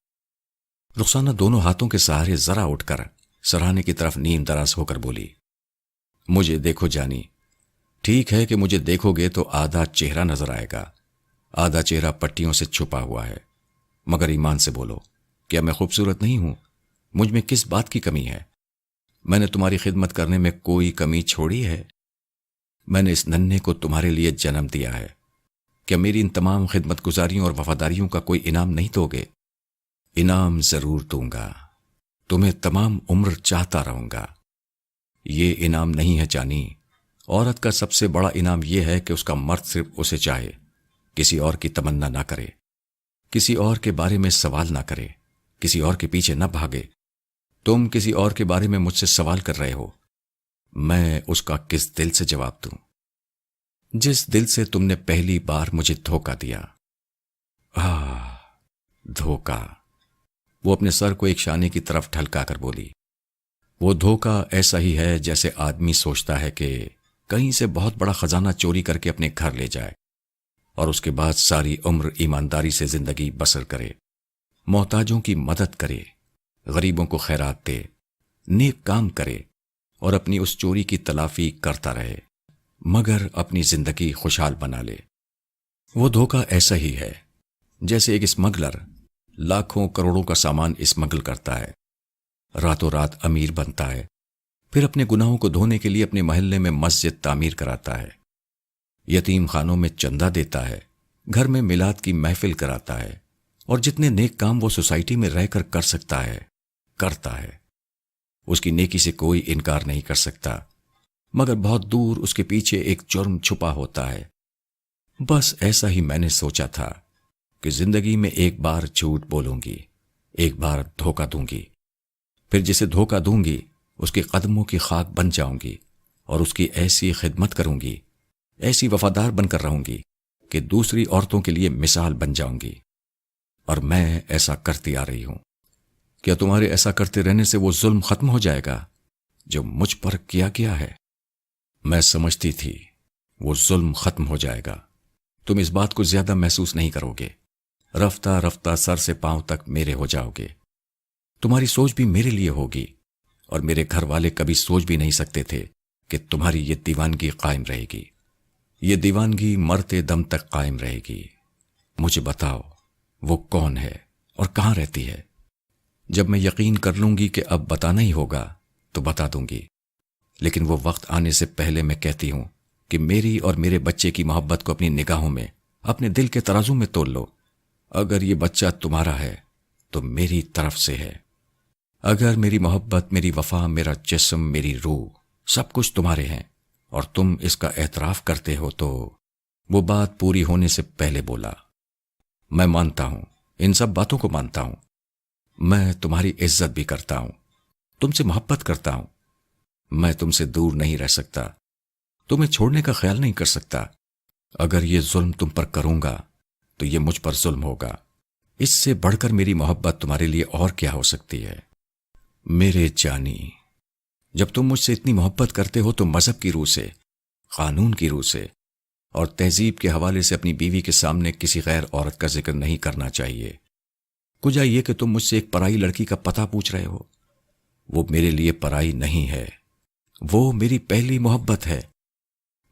رخسانہ دونوں ہاتھوں کے سہارے ذرا اٹھ کر سراہنے کی طرف نیم دراز ہو کر بولی، مجھے دیکھو جانی، ٹھیک ہے کہ مجھے دیکھو گے تو آدھا چہرہ نظر آئے گا، آدھا چہرہ پٹیوں سے چھپا ہوا ہے، مگر ایمان سے بولو، کیا میں خوبصورت نہیں ہوں؟ مجھ میں کس بات کی کمی ہے؟ میں نے تمہاری خدمت کرنے میں کوئی کمی چھوڑی ہے؟ میں نے اس ننھے کو تمہارے لیے جنم دیا ہے، کیا میری ان تمام خدمت گزاریوں اور وفاداریوں کا کوئی انعام نہیں دو گے؟ انعام ضرور دوں گا، تمہیں تمام عمر چاہتا رہوں گا۔ یہ انعام نہیں ہے جانی، عورت کا سب سے بڑا انعام یہ ہے کہ اس کا مرد صرف اسے چاہے، کسی اور کی تمنا نہ کرے، کسی اور کے بارے میں سوال نہ کرے، کسی اور کے پیچھے نہ بھاگے۔ تم کسی اور کے بارے میں مجھ سے سوال کر رہے ہو، میں اس کا کس دل سے جواب دوں؟ جس دل سے تم نے پہلی بار مجھے دھوکہ دیا۔ دھوکہ! وہ اپنے سر کو ایک شانے کی طرف ڈھلکا کر بولی، وہ دھوکہ ایسا ہی ہے جیسے آدمی سوچتا ہے کہ کہیں سے بہت بڑا خزانہ چوری کر کے اپنے گھر لے جائے، اور اس کے بعد ساری عمر ایمانداری سے زندگی بسر کرے، محتاجوں کی مدد کرے، غریبوں کو خیرات دے، نیک کام کرے، اور اپنی اس چوری کی تلافی کرتا رہے، مگر اپنی زندگی خوشحال بنا لے۔ وہ دھوکہ ایسا ہی ہے جیسے ایک اسمگلر لاکھوں کروڑوں کا سامان اسمگل کرتا ہے، راتوں رات امیر بنتا ہے، پھر اپنے گناہوں کو دھونے کے لیے اپنے محلے میں مسجد تعمیر کراتا ہے، یتیم خانوں میں چندہ دیتا ہے، گھر میں میلاد کی محفل کراتا ہے، اور جتنے نیک کام وہ سوسائٹی میں رہ کر کر سکتا ہے کرتا ہے۔ اس کی نیکی سے کوئی انکار نہیں کر سکتا، مگر بہت دور اس کے پیچھے ایک جرم چھپا ہوتا ہے۔ بس ایسا ہی میں نے سوچا تھا کہ زندگی میں ایک بار جھوٹ بولوں گی، ایک بار دھوکہ دوں گی، پھر جسے دھوکہ دوں گی اس کے قدموں کی خاک بن جاؤں گی اور اس کی ایسی خدمت کروں گی، ایسی وفادار بن کر رہوں گی کہ دوسری عورتوں کے لیے مثال بن جاؤں گی۔ اور میں ایسا کرتی آ رہی ہوں۔ کیا تمہارے ایسا کرتے رہنے سے وہ ظلم ختم ہو جائے گا جو مجھ پر کیا گیا ہے؟ میں سمجھتی تھی وہ ظلم ختم ہو جائے گا، تم اس بات کو زیادہ محسوس نہیں کرو گے، رفتہ رفتہ سر سے پاؤں تک میرے ہو جاؤ گے، تمہاری سوچ بھی میرے لیے ہوگی، اور میرے گھر والے کبھی سوچ بھی نہیں سکتے تھے کہ تمہاری یہ دیوانگی قائم رہے گی۔ یہ دیوانگی مرتے دم تک قائم رہے گی۔ مجھے بتاؤ وہ کون ہے اور کہاں رہتی ہے؟ جب میں یقین کر لوں گی کہ اب بتانا ہی ہوگا تو بتا دوں گی، لیکن وہ وقت آنے سے پہلے میں کہتی ہوں کہ میری اور میرے بچے کی محبت کو اپنی نگاہوں میں، اپنے دل کے ترازو میں تول لو۔ اگر یہ بچہ تمہارا ہے تو میری طرف سے ہے، اگر میری محبت، میری وفا، میرا جسم، میری روح، سب کچھ تمہارے ہیں اور تم اس کا اعتراف کرتے ہو تو… وہ بات پوری ہونے سے پہلے بولا، میں مانتا ہوں، ان سب باتوں کو مانتا ہوں، میں تمہاری عزت بھی کرتا ہوں، تم سے محبت کرتا ہوں، میں تم سے دور نہیں رہ سکتا، تمہیں چھوڑنے کا خیال نہیں کر سکتا۔ اگر یہ ظلم تم پر کروں گا تو یہ مجھ پر ظلم ہوگا، اس سے بڑھ کر میری محبت تمہارے لیے اور کیا ہو سکتی ہے؟ میرے جانی، جب تم مجھ سے اتنی محبت کرتے ہو تو مذہب کی روح سے، قانون کی روح سے اور تہذیب کے حوالے سے اپنی بیوی کے سامنے کسی غیر عورت کا ذکر نہیں کرنا چاہیے۔ کجا یہ کہ تم مجھ سے ایک پرائی لڑکی کا پتہ پوچھ رہے ہو؟ وہ میرے لیے پرائی نہیں ہے، وہ میری پہلی محبت ہے،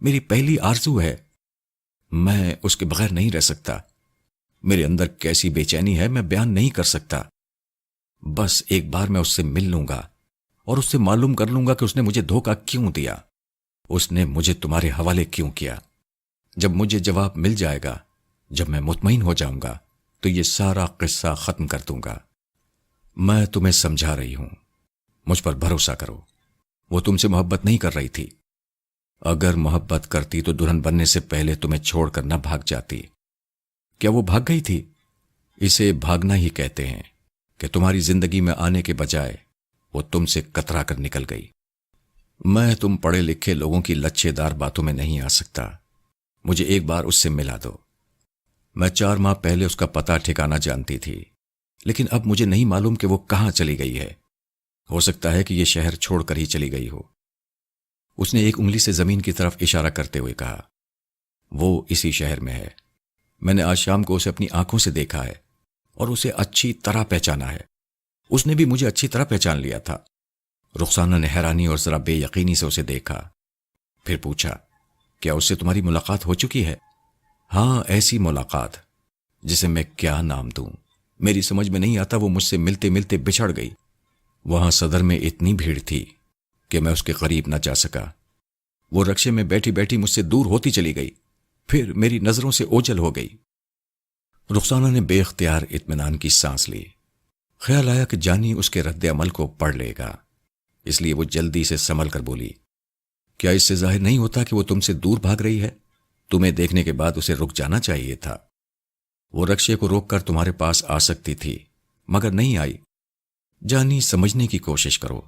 میری پہلی آرزو ہے، میں اس کے بغیر نہیں رہ سکتا۔ میرے اندر کیسی بے چینی ہے میں بیان نہیں کر سکتا۔ بس ایک بار میں اس سے مل لوں گا اور اس سے معلوم کر لوں گا کہ اس نے مجھے دھوکہ کیوں دیا، اس نے مجھے تمہارے حوالے کیوں کیا۔ جب مجھے جواب مل جائے گا، جب میں مطمئن ہو جاؤں گا تو یہ سارا قصہ ختم کر دوں گا۔ میں تمہیں سمجھا رہی ہوں، مجھ پر بھروسہ کرو۔ وہ تم سے محبت نہیں کر رہی تھی، اگر محبت کرتی تو دلہن بننے سے پہلے تمہیں چھوڑ کر نہ بھاگ جاتی۔ کیا وہ بھاگ گئی تھی؟ اسے بھاگنا ہی کہتے ہیں کہ تمہاری زندگی میں آنے کے بجائے وہ تم سے کترا کر نکل گئی۔ میں تم پڑھے لکھے لوگوں کی لچھے دار باتوں میں نہیں آ سکتا، مجھے ایک بار اس سے ملا دو۔ میں 4 ماہ پہلے اس کا پتہ ٹھکانہ جانتی تھی، لیکن اب مجھے نہیں معلوم کہ وہ کہاں چلی گئی ہے۔ ہو سکتا ہے کہ یہ شہر چھوڑ کر ہی چلی گئی ہو۔ اس نے ایک انگلی سے زمین کی طرف اشارہ کرتے ہوئے کہا، وہ اسی شہر میں ہے۔ میں نے آج شام کو اسے اپنی آنکھوں سے دیکھا ہے اور اسے اچھی طرح پہچانا ہے۔ اس نے بھی مجھے اچھی طرح پہچان لیا تھا۔ رخسانہ نے حیرانی اور ذرا بے یقینی سے اسے دیکھا، پھر پوچھا، کیا اس سے تمہاری ملاقات ہو چکی ہے؟ ہاں، ایسی ملاقات جسے میں کیا نام دوں، میری سمجھ میں نہیں آتا۔ وہ مجھ سے ملتے ملتے بچھڑ گئی۔ وہاں صدر میں اتنی بھیڑ تھی کہ میں اس کے قریب نہ جا سکا۔ وہ رکشے میں بیٹھی بیٹھی مجھ سے دور ہوتی چلی گئی، پھر میری نظروں سے اوجھل ہو گئی۔ رخسانہ نے بے اختیار اطمینان کی سانس لی۔ خیال آیا کہ جانی اس کے رد عمل کو پڑھ لے گا، اس لیے وہ جلدی سے سنبھل کر بولی، کیا اس سے ظاہر نہیں ہوتا کہ وہ تم سے دور بھاگ رہی ہے؟ تمہیں دیکھنے کے بعد اسے رک جانا چاہیے تھا۔ وہ رکشے کو روک کر تمہارے پاس آ سکتی تھی مگر نہیں آئی۔ جانی، سمجھنے کی کوشش کرو،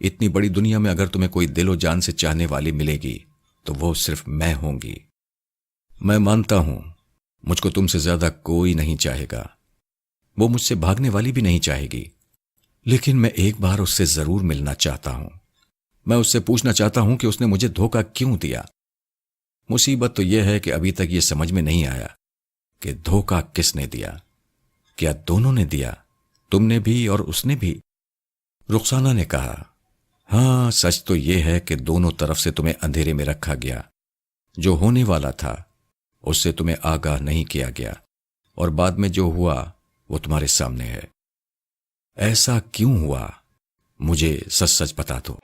اتنی بڑی دنیا میں اگر تمہیں کوئی دل و جان سے چاہنے والی ملے گی تو وہ صرف میں ہوں گی۔ میں مانتا ہوں مجھ کو تم سے زیادہ کوئی نہیں چاہے گا، وہ مجھ سے بھاگنے والی بھی نہیں چاہے گی، لیکن میں ایک بار اس سے ضرور ملنا چاہتا ہوں۔ میں اس سے پوچھنا چاہتا ہوں کہ اس نے مجھے دھوکہ کیوں دیا۔ مصیبت تو یہ ہے کہ ابھی تک یہ سمجھ میں نہیں آیا کہ دھوکہ کس نے دیا۔ کیا دونوں نے دیا، تم نے بھی اور اس نے بھی؟ رخسانہ نے کہا، ہاں، سچ تو یہ ہے کہ دونوں طرف سے تمہیں اندھیرے میں رکھا گیا۔ جو ہونے والا تھا اس سے تمہیں آگاہ نہیں کیا گیا اور بعد میں جو ہوا وہ تمہارے سامنے ہے۔ ایسا کیوں ہوا؟ مجھے سچ سچ بتا دو۔